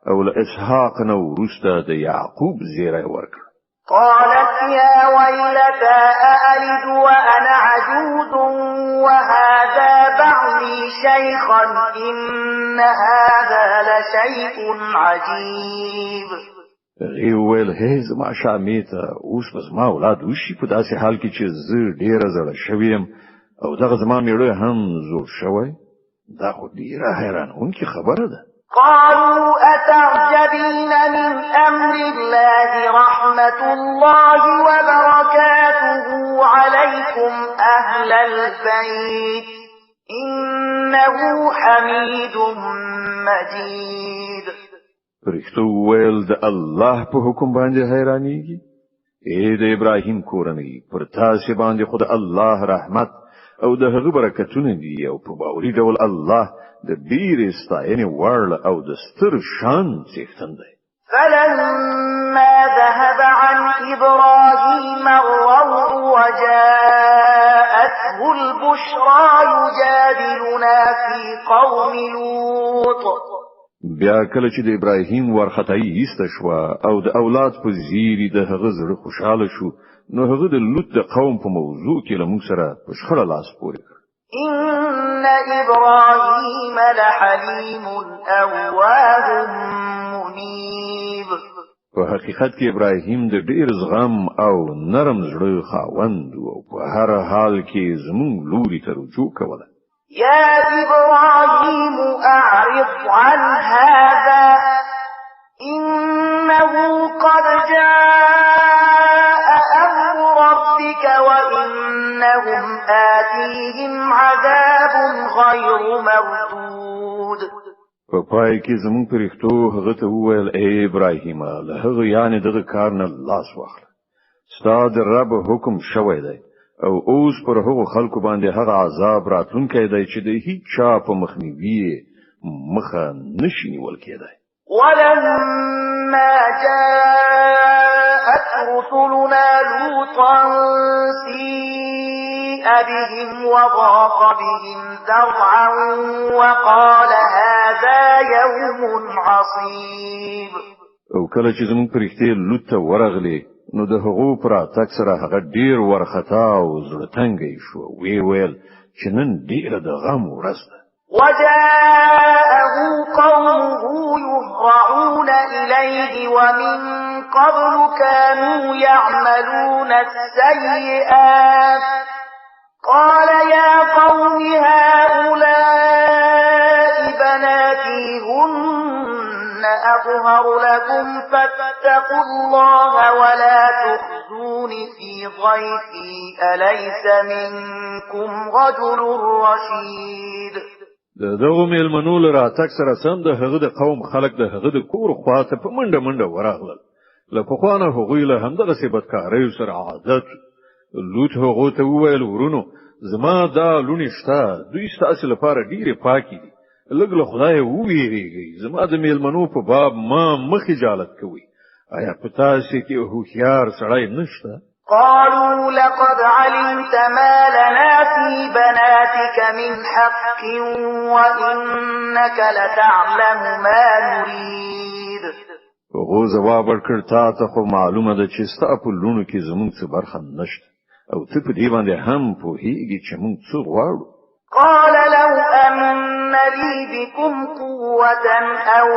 او له اسحاق نه وروسته د یعقوب زیری ورکړ. قالت يا ويلتى أألد وأنا عجوز وهذا بعلي شيخا إن هذا لشيء عجيب. هغې وویل هی زما شامې ته اوس به زما اولاد وشي په داسې حال کې چې زه ډېره زړه شوې یم او دغه زما میړه هم زوړ شوی. دا خو ډېره حیرانوونکې خبره ده. قالوا أتعجبين من أمر الله رحمة الله وبركاته عليكم أهل البيت إنه حميد مجيد. پرښتو ویل د الله په حکم باندې حیرانېږي. ای د ابراهیم کورنۍ پر تاسې باندې خو د الله رحمت او د هغه برکتونه دي او په باوري ډول الله د ډېرې ستاینې وړ او د ستر شان څښتن دی. فلما ذهب عن إبراهيم الروع وجاءته البشرى يجادلنا في قوم لوط. بیا کله چې د ابراهیم ورختای ایسته شو او د اولاد په زیری د هغه زړه خوشاله شو نو هغه د لوط د قوم په موضوع کې له موږ سره په شخړه لاس پورې کړ. إن إبراهيم لحليم أواه منيب. په حقیقت کې ابراهیم د ډیر زغم او نرم زړه خاوند او په هر حال کې زموږ لوري ته رجوع کوله. يا إبراهيم أعرض عن هذا إنه قد جاء أمر ربك وإنهم آتيهم عذاب غير مردود. په پای کې زموږ پرښتو هغه ته وویل ای ابراهیم له هغه یعنی دغه کار نه لاس واخله. ستا د رب حکم شوی دی او اوس پر هغو خلکو باندې هغه عذاب راتلونکی دی چې د هیڅ چا په مخنیوي مخه نشي نیول کېدای. ولما فلما جاءت رسلنا لوطا سيء بهم وضاق بهم ذرعا وقال هذا يوم عصيب. او کله چې زموږ پرښتې لوط ته ورغلې نو د هغو پر اتک سره هغه ډیر ورختا او زړه تنګی شو. ویل چې نن ډیره د غم ورځ ده. وجاءه قومه يهرعون إليه ومن قبل كانوا يعملون السيئات قال يا قوم هؤلاء بناتي هن أطهر لكم فاتقوا الله ولا تخزون في ضيفي أليس منكم رجل رشيد. دغه میلمنو لره اتک سره سم د هغه د قوم خلق د هغه د کور خواته په منډه منډه ورغلل. له پخوانه هغوی له همدغه بدکارۍ سره عادت. لوط هغو ته وویل ورونو زما دا لونې شته دوی ستاسو لپاره ډیرې پاکې دي. لږ له خدایه وویریږئ زما د میلمنو په باب ما مخ اجالت کوئ. آیا په تاسو کې هوښیار سړی نشته؟ قالوا لقد علمت ما لنا في بناتك من حق وإنك لتعلم ما نريد. هغه جواب ورکړ تا ته خو معلومه ده چې ستا په لونو کې زموږ څه برخه نشته او ته په دې باندې هم پوهیږي چې موږ څه غواړو. قال لو أن لي بكم قوة أو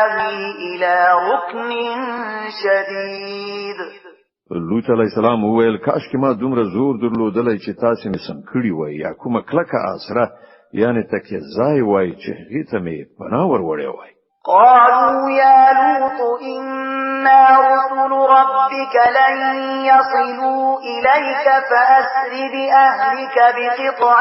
آوي إلى ركن شديد. لوط علیہ السلام وویل کاش کې ما دومره زور درلودلای چې تاسو مې سم کړی وای یا کومه کلکه اسره یعنی تکیه ځای وای چې هغه ته مې پناه وروړی وای. قالوا يا لوط إنا رسل ربك لن يصلوا إليك فأسر بأهلك بقطع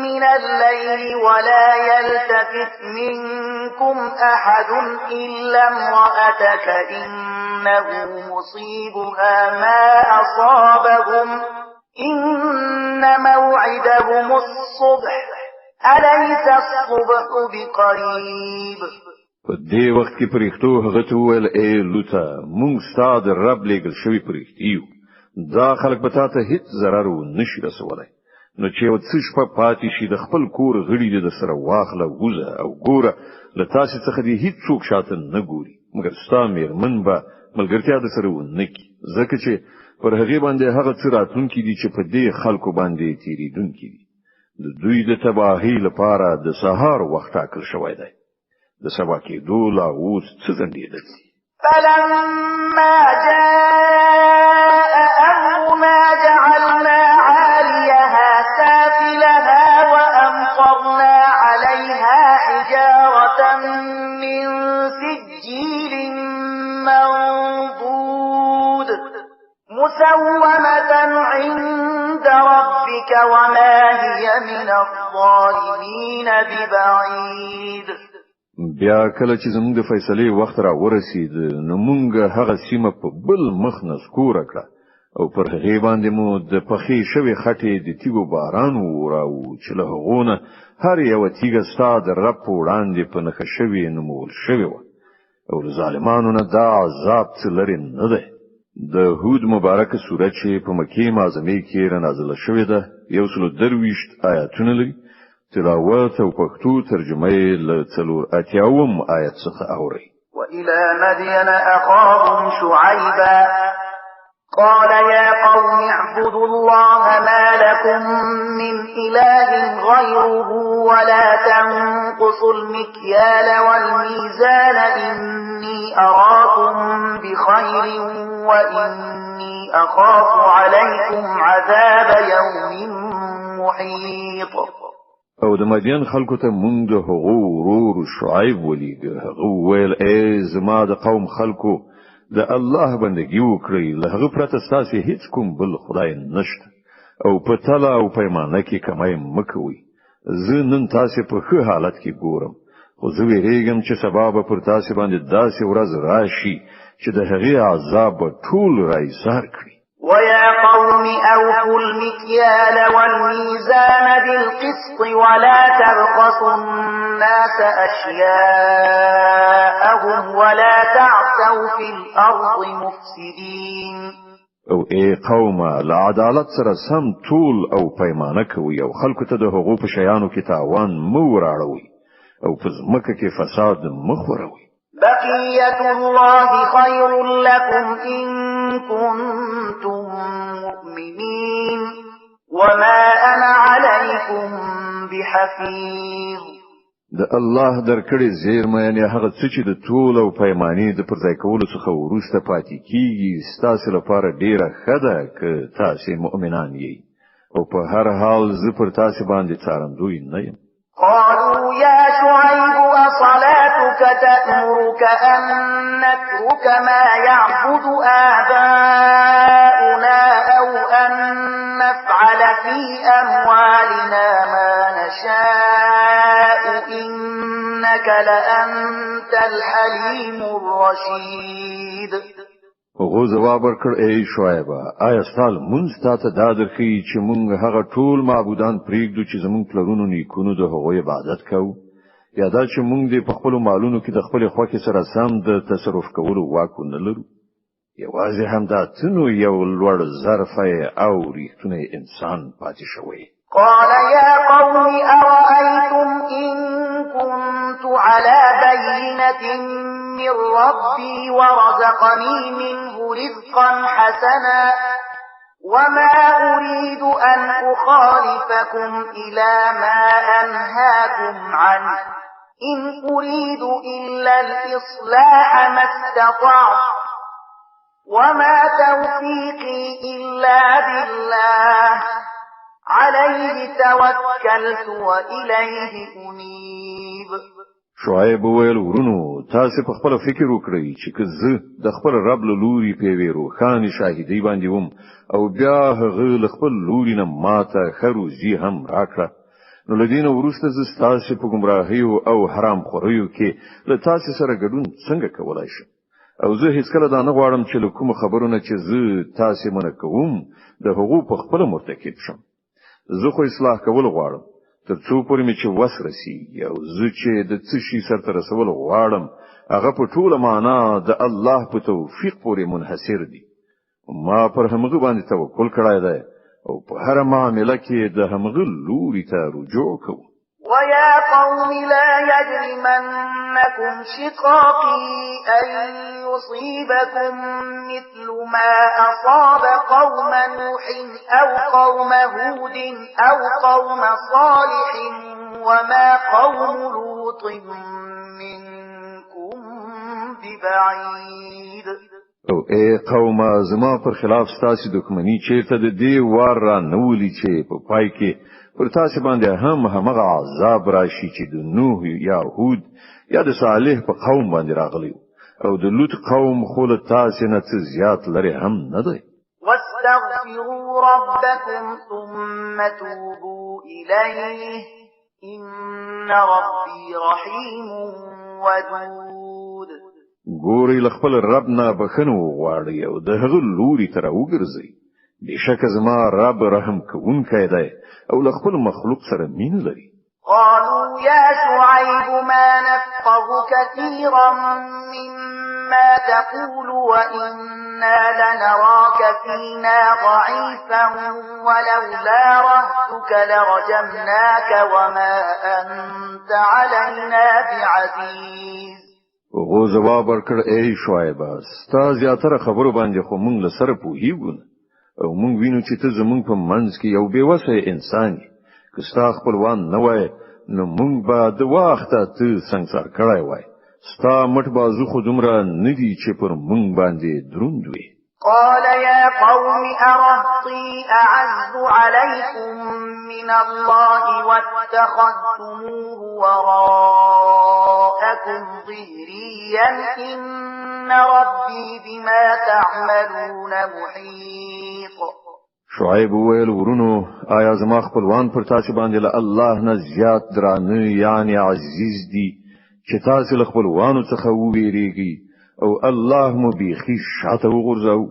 من الليل ولا يلتفت منكم أحد إلا امرأتك إنه مصيبها ما أصابهم إن موعدهم الصبح أليس الصبح بقريب. په دې وخت کې پرښتو هغه ته وویل ای لوطه مونږ ستاسو رب لېږل شوي پرښتې یو. دا خلک به تاسو هیڅ ضرر ونشي رسولی. نو چې یو څه شپه پاتې شي د خپل کور غړي د سره واخله وزه او ګوره له تاسو څخه دې هیڅ څوک شاته نه ګوري مګر ستا میرمن به ملګرتیا د سره ونکړي ځکه چې پر هغې باندې هغه څه راتلونکي دي چې په دې خلکو باندې تېرېدونکي دي. د دوی د تباهۍ لپاره د سهار وخت ټاکل شوی دی. د سبا کېدو لا اوس څه ځنډېدل دي. فلما جاء أمرنا جعلنا عاليها سافلها وأمطرنا عليها حجارة من سجيل منضود مسومة عند ربك وما هي من الظالمين ببعيد. بیا کله چې زموږ د فیصلې وخت را ورسید نو موږ هغه سیمه په بل مخ نسکور کړه او پر هغې باندې مو د پخې شوی خټې د تیګو باران وراو چې له هغونه هر یو تیګه ستا د رب په وړاندې په نښه شوې نومول شوې وه او د ظالمانو نه دا عذاب څه لرې نه دی. د هود مبارکه سوره چې په مکې معظمې کې رانازله شوې ده 123 آیاتونه لري. تلاوت او پښتو ترجمه له 4 آیت څخه اوري. وإلى مدين أخاهم شعيبا قال يا قوم اعبدوا الله ما لكم من إله غيره ولا تنقصوا المكيال والميزان إني أراكم بخير وإني أخاف عليكم عذاب يوم محيط. او د مدین خلکو ته مونږ د هغو ورور شعیب ولید. هغه ویل ای زما د قوم خلکو د الله بندګي وکړئ له هغه پرته ستاسو هیڅ کوم بل خدای نشته او په تله او پیمانه کې کمای مکوئ. زه نن تاسو په ښه حالت کې ګورم خو زه ویریږم چې سبا به پر تاسو باندې داسې ورځ راشي چې د هغې عذاب ټول راایسار کړي. ويا قوم أوفوا المكيال والميزان بالقسط ولا تبخسوا الناس أشياءهم ولا تعثوا في الأرض مفسدين او ای قومه له عدالت سره سم طول او پیمانه کوي او خلکو ته د حقوق په شیانو کې تاوان مو راړوي او په ځمکه کې فساد مخوروي. بقية الله خير لكم إن كنتم مؤمنين وما أنا عليكم بحفيظ. د الله درکړي زیرمه یعنی هغه څه چې د طول او پیمانې د پرځای کولو څخه وروسته پاتې کیږي ستاسو لپاره ډیره ښه ده که تاسو مؤمنان یې او په هر حال زه پر تاسو باندې څارندوی نه یم. قالوا يا شعيب أصلاتك تأمرك أن نترك ما يعبد آباؤنا أو أن نفعل في أموالنا ما نشاء إنك لأنت الحليم الرشيد. هغه جواب ورکړ ای شعیب آیا ستاسو مونږ ته دا درخي چې مونږ هغه ټول معبودان پریږدو چې زمونږ پلرونو نیکونو د هغوی عبادت کوو یا دا چې مونږ د خپل مالونو کې د خپل خوښي سره سم د تصرف کولو واک نه لرو یوازې همدا تنو یو لوړ ظرفه او ریښتونی انسان پاتې شوی. قال يا قوم أرأيتم إن كنت على بينة من ربي ورزقني منه رزقا حسنا وما أريد أن أخالفكم إلى ما أنهاكم عنه إن أريد إلا الإصلاح ما استطعت وما توفيقي إلا بالله عليه توكلت وإليه أنيب. شعیب ویل ورونو تاسو په خپل فکر وکړئ چې که زه د خپل رب له لوري په ویروخاني شاهدی باندې وم او بیا هغه له خپل لوري نه ماته خروزی هم راکړه نو لدینه ورسته زه تاسو په گمراهی او حرام خوریو کې له تاسو سره ګډون څنګه کولای شم او زه هیڅ کله دا نه غواړم چې له کوم خبرونه چې زه تاسو منه کوم د حقوق په خپل مرتکب شم. زه خو اصلاح کول غواړم تر څو پورې مې چې وس رسیږي او زه چې د څه شي سره رسول غواړم هغه په ټوله معنا د الله په توفیق پورې منحصر دي. ما پر همغه باندې توکل کړای دی او په هر معاملې کې د همغه لوري ته رجوع کوم. ويا قوم لا يجرمنكم شقاقي أن يصيبكم مثل ما أصاب قوم نوح أو قوم هود أو قوم صالح وما قوم لوط منكم ببعيد. او ای قوم زما پر خلاف ستاسو دښمنی چیرته د دې وار را نولي چې په پای کې پر تاسو باندې همغه عذاب راشي چې د نوح یا هود یا د صالح په قوم باندې راغلی او د لوط قوم خو له تاسو نه څه زیات لري هم نه دی. واستغفروا ربكم ثم توبوا إليه إن ربي رحيم ودود. ګوري له خپل رب نه بخنه وغواړي او د هغه لوري تر وګرځي بشک زما رب رحم کوونکی دی او له خپل مخلوق سره مين لري. قالوا يا شعيب ما نفقه كثيرا مما تقول وإنا لنراك فينا ضعيفا ولولا رهتك لرجمناك وما أنت علينا بعزيز. وغو جواب ورکړ ای شعیب ستا زیاتره خبرو باندې خو مونږ له سره پوهیږو او مونږ وینو چې ته زمونږ په منځ کې یو بېوسه انسان یې که ستا خپلوان نه وای نو مونږ به د وخته ته څنګه کړای وای ستا مټ بازو خو دومره نه دی چې پر مونږ باندې دروند وي. قال يا قوم أرهطي أعز عليكم من الله واتخذتموه وراءكم ظهريا إن ربي بما تعملون محيط. شعیب ویل ورونو آیا زما خپلوان پر تاسو باندې له الله نه زیات درانه یعنی عزیز دي چې تاسو له خپلوانو څخه وویریږي او الله مو بيخي شاته وغورځاو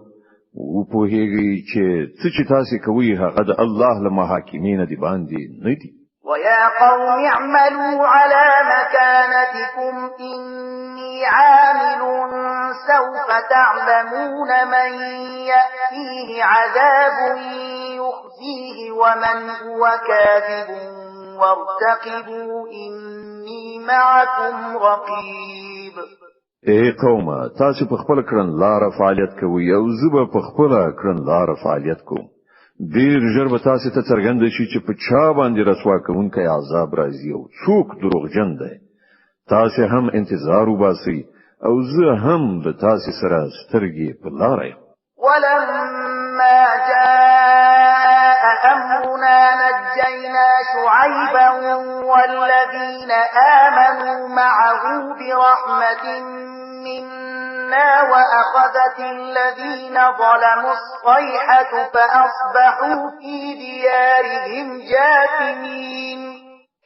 او په هیږي چې څه چې تاسو کوي هغه د الله له محاکمین دی باندې نه دي. ويا قوم اعملوا على مكانتكم إني عامل سوف تعلمون من يأتيه عذاب يخزيه ومن هو كاذب وارتقبوا إني معكم رقيب. اے قومه تاسو په خپل کړن لار فعالیت کوي او زه په خپل کړن لار فعالیت کوم. ډیر ژر به تاسو ته څرګند شي چې په چا باندې رسوا کوونکی عذاب راځي او څوک دروغجن دی. تاسو هم انتظار وباسئ او زه هم د تاسو سره سترګې په لار یم. ولما جاء أمرنا نجينا شعيبا والذين آمنوا معه برحمة منا وأخذت الذين ظلموا الصيحة فأصبحوا في ديارهم جاثمين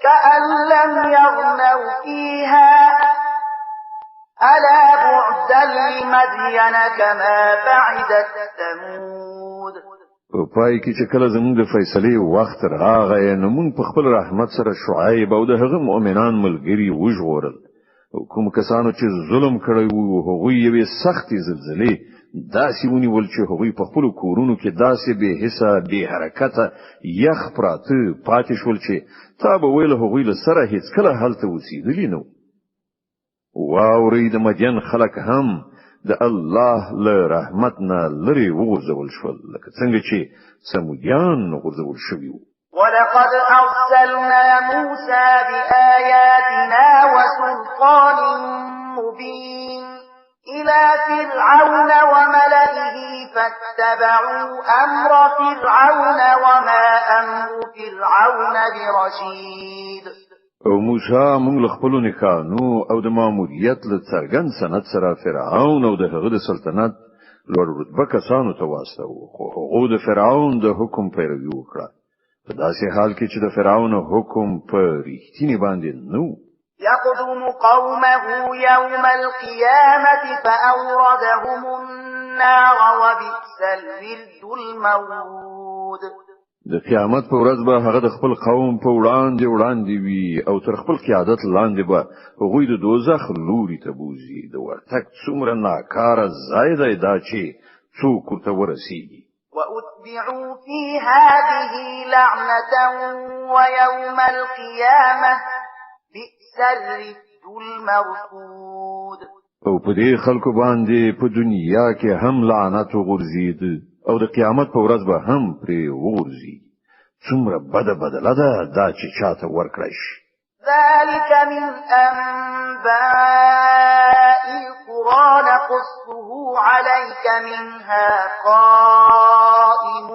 كأن لم يغنوا فيها ألا بعدا لمدين كما بعدت ثمود. په پای کې چې کله زموږ د فیصلې وخت راغی نو موږ په خپل رحمت سره شعیب او د هغه مؤمنان ملګري وژغورل. کوم کسانو چې ظلم کړی وو هغوی یوې سختې زلزلې داسې ونیول چې هغوی په خپل کورونو کې داسې به حسه به حرکته یخ پراته پاتې شول چې تا به ویل هغوی له سره هیڅ کله هلته اوسېدلي نه. واوري د مدین خلک هم د الله له رحمت نه لري وغورځول شول لکه څنګه چې سمودیان غورځول شوي وو. ولقد أرسلنا موسى بآياتنا وسلطان مبين إلى فرعون وملئه فاتبعوا أمر فرعون وما أمر فرعون برشيد. او موسی موږ له خپل نښانو او د ماموریت له څرګند سند سره فرعون او د هغه د سلطنت لوړ رتبه کسانو ته واستاوه خو هغه د فرعون د حکم پیروي وکړه په داسې حال کې چې د فرعون حکم په ریښتینی باندې نو. يقدم قومه يوم القيامة فأوردهم النار وبئس الورد المورود. د قیامت په ورځ به هغه د خپل قوم په وړاندې وي او تر خپل قیادت لاندې به هغوی د دوزخ لوري ته بوزي. د ورتګ څومره ناکاره ځای دی دا چې څوک ورته ورسیږي. وأتبعوا في هذه لعنة ويوم القيامة بئس الرفد المرفود. او په دې خلکو باندې په دنیا کې هم لعنت وغورځید او د قیامت په ورځ به هم پرې وغورځي. څومره بدله ده دا چې چاته ورکړی شي. ذلك من أنباء القرى نقصه عليك منها قائم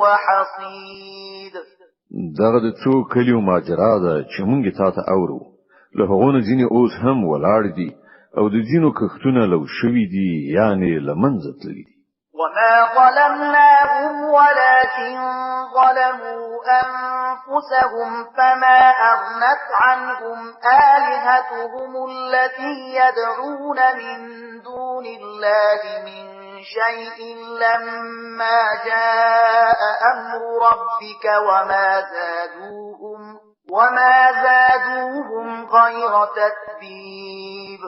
وحصيد. دغه د څو کلیو ماجرا ده چې مونږ تاسو اورو. له هغونه ځینې اوس هم ولاړ دي او د ځینو کښتونه لو شوي دي یعنی لمنځه تللي دي. وما ظلمناهم ولكن ظلموا أنفسهم فما أغنت عنهم آلهتهم التي يدعون من دون الله من شيء لما جاء أمر ربك وما زادوهم غير تتبيب.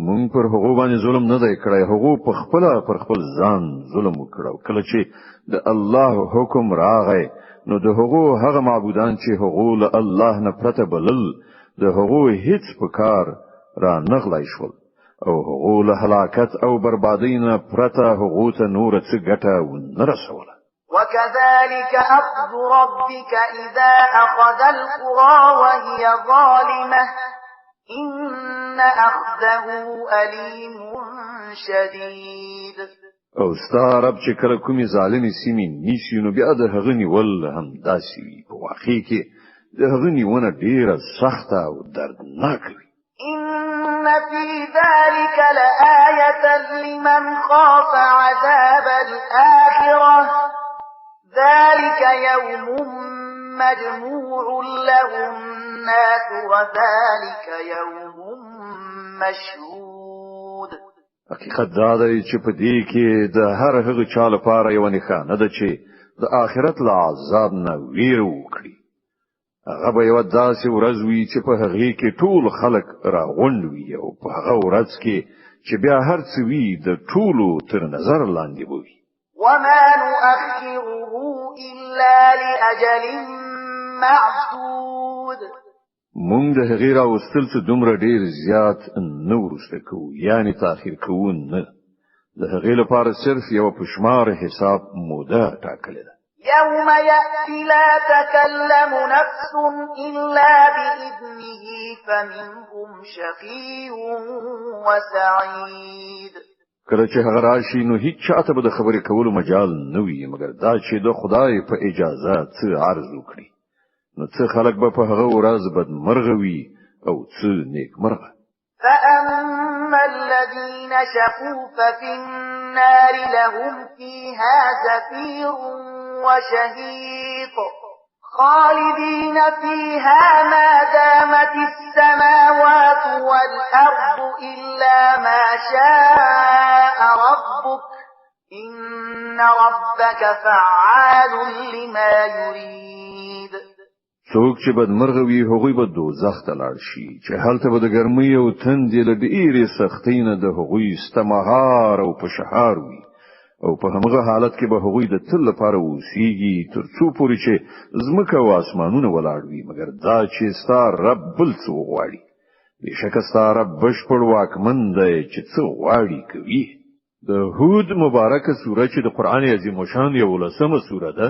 مونږ پر هغه باندې ظلم نه دی کړی. هغه په خپل ځان ظلم وکړو. کله چې د الله حکم راغی نو د هغه معبودان چې هغه له الله نه پرته بلل د هغه هیڅ په کار را نغلی شول او هغه له هلاکت او بربادۍ نه پرته هغه ته نور څه ګټه ونه رسوله. وكذلك أخذ ربك إذا أخذ القرى وهي ظالمة إن أخذه أليم شديد. او ستا رب چې کله کومې ظالمې سیمې نیسي نو بیا د هغه نیول هم داسې وي. په واقع کې د هغه نیونه ډیره سخته او دردناکه وي. إن في ذلك لآية لمن خاف عذاب الآخرة ذلك يوم مجموع له الناس وذلك يوم مشهود. حقیقت دا دی چې په دې کې د هر هغه چا لپاره یو نښانه ده چې د آخرت له عذاب نه ویره وکړي. هغه به یو داسې ورځ وي چې په هغه کې ټول خلک راغونډ وي او په هغه ورځ کې چې بیا هر څه وي د ټولو تر نظر لاندې وي. وما نؤخره إلا لأجل معدود. مونږ د هغې راوستل څه دومره ډیر زیات نه وروسته کوو، یعنی تاخیر کوو نه. د هغې لپاره صرف یو پشمار حساب موده ټاکلې ده. يوم يأتي لا تكلم نفس إلا بإذنه فمنهم شقي وسعيد. کله چې هغه راشي نو هیڅ چاته به د خبرې کولو مجال نه وي مګر دا چې د خدای په اجازه څه عرض وکړي. نو څه خلک به په هغه ورځ بدمرغه وي او څه نیکمرغه. فأما الذين شقوا ففي النار لهم فيها زفير وشهيق خالدين فيها ما دامت السماوات والأرض إلا ما شاء ربك إن ربك فعال لما يريد. څوک چې بدمرغه وي هغوی به دوزخ ته لاړ شي چې هلته به د ګرمۍ او تندې له ډېرې سختۍ نه د هغوی ستمهار او پشهار وي او په همغه حالت کې به هغوی د تل لپاره اوسېږي تر څو پورې چې ځمکه او اسمانونه ولاړ وي مګر دا چې ستا رب بل څه وغواړي. بېشکه ستا رب بشپړ واکمن دی چې څه غواړي کوي. د هود مبارکه سوره چې د قرآن عظیم الشان 11مه سوره ده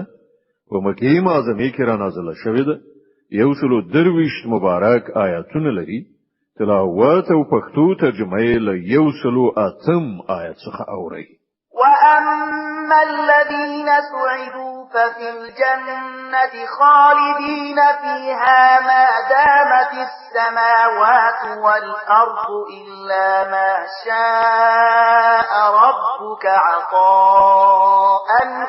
په مکې معظمه کې را نازله شوې ده. 123 مبارک آیاتونه لري. تلاوت او پښتو ترجمه یې له 108 آیت څخه اوري. وأما الذين سعدوا ففي الجنة خالدين فيها ما دامت السماوات والأرض إلا ما شاء ربك عطاء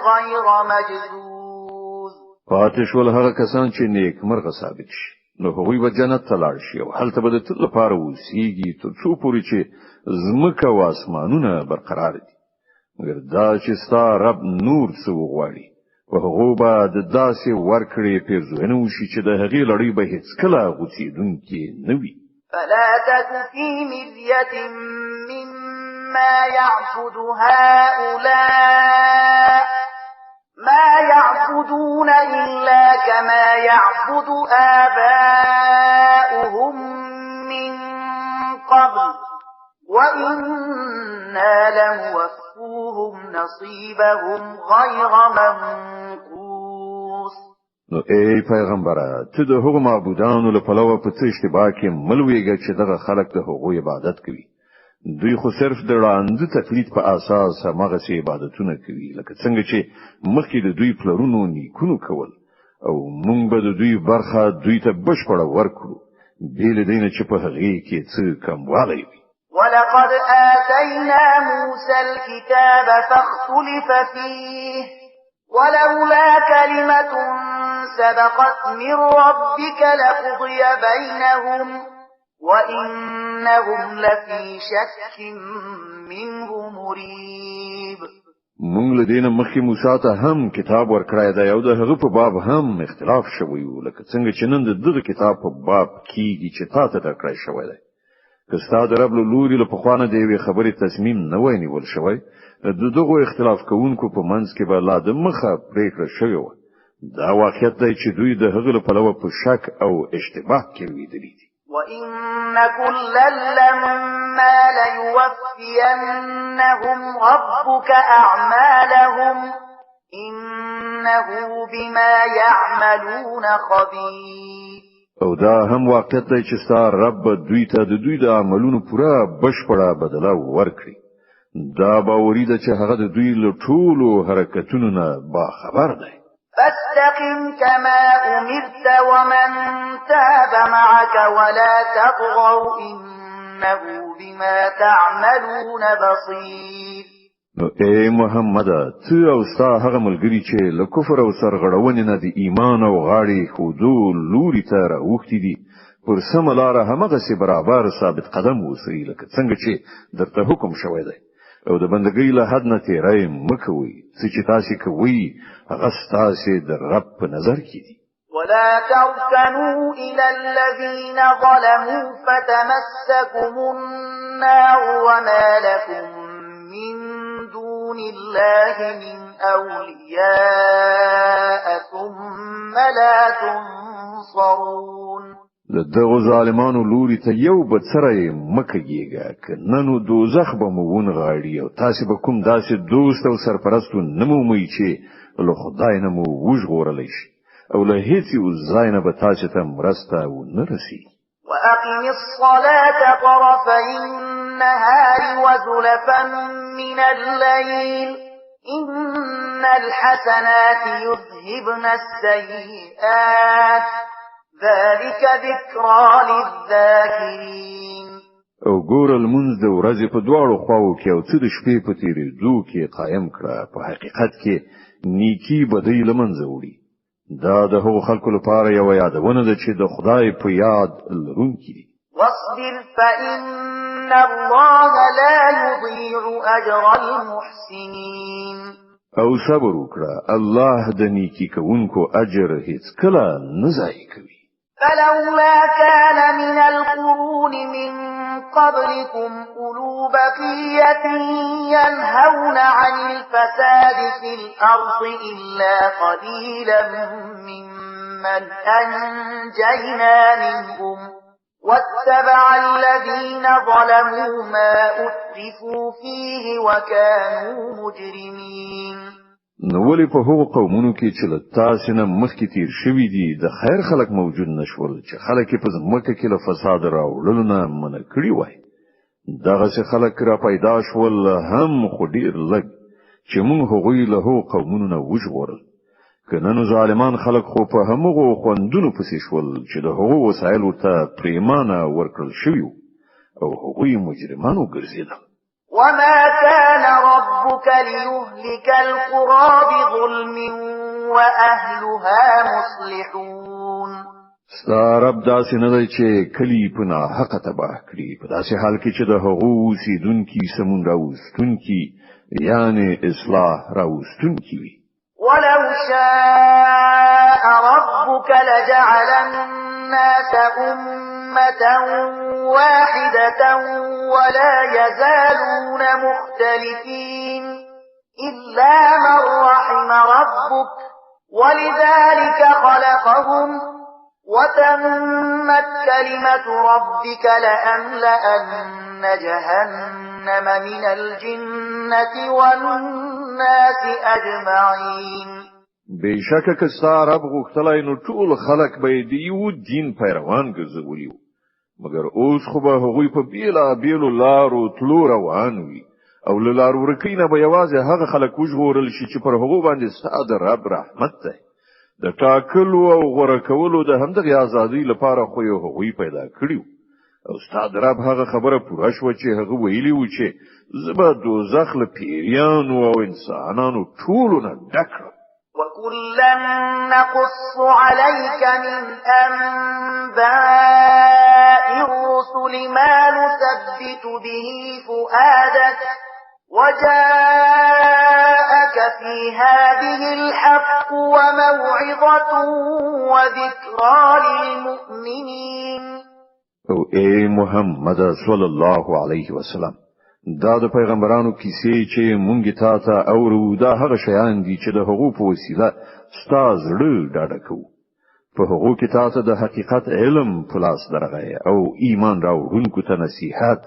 غير مجذوذ. پاتې شول هغه کسان چې نیک مرغه ثابت شي نو هغوی به جنت ته لاړ شي او هلته به د تل لپاره اوسېږي تر څو پورې چې ځمکه او اسمانونه برقرار دي. مګر دا چې ستا رب نور څه وغواړي په هغو به د داسې ورکړې پیرزوینه وشي چې د هغې لړۍ به هېڅکله غوڅېدونکې نه وي. فلا تك في مرية مما يعبد هؤلاء ما يعبدون إلا كما يعبد آباؤهم من قبل وإنا لموفوهم نصيبهم غير منقوص. نو ای پیغمبره ته د هغو معبودانو له پلوه په څه اشتباه کې ملويږي چې دغه خلک د هغو عبادت کوي. دوی خو صرف د وړاندې تقلید په اساس هغه سي عبادتونه کوي لکه څنګه چې مخکې د دوی پلرونو نیکونو کول او موږ به د دوی برخه دوی ته بشپړه ورکړو بیل دینه چې په هغه کې څه کموالی وي. ولقد آتينا موسى الكتاب فاختلف فيه ولولا كلمة سبقت من ربك لقضي بينهم وإنهم لفي شك منه مريب. مونږ له دینه مخکې موسی ته هم کتاب ورکړی دی او د هغه په باب هم اختلاف شوی و لکه څنګه چې نن دغه کتاب په باب کېږي چې تاسو ته درکړی شوی دی. که ستاسو رب له لوري له پخوانه دی وی خبرې تصمیم نه وای نیول شوی دغه اختلاف کوونکو په منځ کې به لا د مخه پریکړه شوی و. دا واقعیت دی چې دوی د هغه له پلوه په شک او اشتباه کې ویدلی دي. وَإِنَّ كُلًّا لَّمَّا لَيُوَفِّيَنَّهُمْ رَبُّكَ أَعْمَالَهُمْ إِنَّهُ بِمَا يَعْمَلُونَ خَبِيرٌ. او دا هم واقعیت دی چې ستاسو رب دوی ته د دوی د عملونو پوره بشپړه بدله ورکړي. دا باوري ده چې هغه د دوی له ټولو حرکتونو نه باخبر دی. فاستقم كما أمرت ومن تاب معك ولا تطغوا إنه بما تعملون بصير. نو اے محمد ته او ستا هغه ملګری چې له کفر او سرغړونې نه د ایمان او غاړې خودو لوري ته راوختي دي پر سم لاره همغسې برابر ثابت قدم اوسئ لکه څنګه چې درته حکم شوی دی او د بندګۍ له حد نه تیری مه کوئ څه چې تاسې کوئ هغه ستاسې د رب په نظر کې دي ولا تركنوا إلى الذين ظلموا فتمسكم النار وما لكم من دون الله من أولياء ثم لا تنصرون دغه ظالمانو لوري ته یو بڅره مکهږي کنه نو دوزخ به مو ونغاړي او تاسو به کوم داسې دوست او سرپرستو نمومئ چې له خدای نه مو وژغورلی شي او له هیڅ یو ځای نه به تاسو ته مرسته ونه رسي وأقم الصلاة طرفي النهار وزلفا من الليل إن الحسنات يذهبن السيئات ذلك ذكرى للذاكرين او ګور المنځ د ورځې په دواړو خواو کې او څه د شپې په تیریدو کې قائم کړه په حقیقت کې نیکی بدی لمنځه وړي دا د هغو خلکو لپاره یو یادونه ده چې د خدای په یاد لرونکي دي واصبر فإن الله لا يضيع أجر المحسنين او صبر وکړه الله د نیکی کوونکو اجر هیڅ کله نه ضایع کوي فلولا كان من القرون من قبلكم أولو بقية ينهون عن الفساد في الأرض إلا قليلا ممن أنجينا منهم واتبع الذين ظلموا ما أترفوا فيه وكانوا مجرمين نو ولې په هغو قومونو کې چې له تاسې نه مخکې تیر شوي دي د خیر خلک موجود نشول چې خلک یې په ځمکه کې له فساد راوړلو نه منع کړي وای دغسې خلک را پیدا شول هم خو ډېر لږ چې موږ هغوی له هغو قومونو نه وژغورل که نه نو ظالمان خلک خو په همغو خوندونو پسې شول چې د هغو وسایل ورته پرېمانه ورکړل شوي او هغوی مجرمان وګرځېدل وما كان ربك ليهلك القرى بظلم وأهلها مصلحون ستا رب داسې نه دی چې کلی په ناحقه تباه کړي په داسې حال کې چې د هغو اوسېدونکي سمون راوستونکي یعنې اصلاح راوستونکي وي ولو شاء ربك لجعل الناس أمة واحدة ولا يزالون مختلفين إلا من رحم ربك ولذلك خلقهم وتمت كلمة ربك لأملأن جهنم من الجنة والناس أجمعين بشکه که ستا رب غوښتلی نو ټول خلک به د یو دین پیروان ګرځولي وو مګر اوس خو به هغوی په بیلابیلو لارو تلو روان وي او له لار ورکۍ نه به یوازې هغه خلک وژغورل شي چې پر هغو باندې ستا د رب رحمت دی د ټاکلو او غوره کولو د همدغې ازادۍ لپاره خو یې هغوی پیدا کړي وو او ستا د رب هغه خبره پوره شوه چې هغه ویلي وو چې زه به دوزخ له پیریانو او انسانانو ټولو نه ډک کړم وكلا نقص عليك من أنباء الرسل ما نثبت به فؤادك وجاءك في هذه الحق وموعظة وذكرى للمؤمنين او اے محمد صلی الله علیه وسلم دا د پیغمبرانو کیسې چې مونږ ته اورو دا هغه شیان دي چې د هغو په وسیله ستا زړه ډاډه کوو په هغو کې تاسو د حقیقت علم په لاس درغی او ایمان راوړونکو ته نصیحت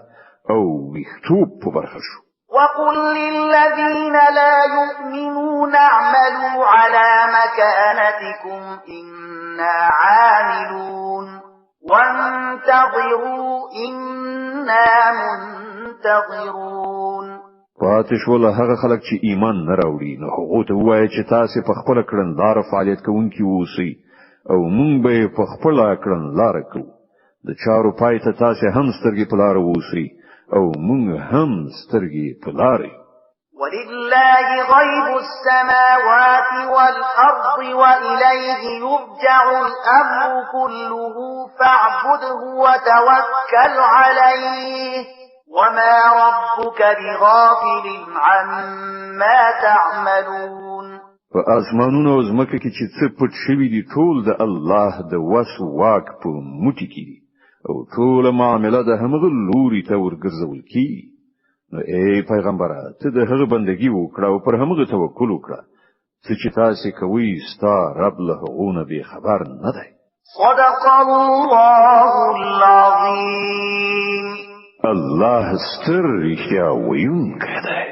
او ویښتوب په برخه شو وقل للذين لا يؤمنون اعملوا على مكانتكم إنا عاملون وانتظروا إنا منتظرون پاتې شول هغه خلک چې ایمان نه راوړي نو هغه ته وایي چې تاسو په خپل کړندار فعالیت کوونکي اوسئ او مونږ به په خپل کړندار کوو د چارو پای ته تاسو هم سترګې په لار اوسئ او مونږ هم سترګې په لار ولله غيب السماوات والأرض وإليه يرجع الأمر كله فاعبده وتوكل عليه وما ربك بغافل عما تعملون. په اسمانونو او ځمکه کې چې څه پټ شوي دي ټول د الله د وس واک په موټي کې دي او ټول معامله د همغه لوري ته ورګرځول کیږي. نو ای پیغمبره ته د هغه بندگی وکړه او پر همغه توکل وکړه چې تاسو کوي ستا رب له هغونه به خبر نه دی. صدق الله العظیم. الله ستر رښتیا ویونکی دی.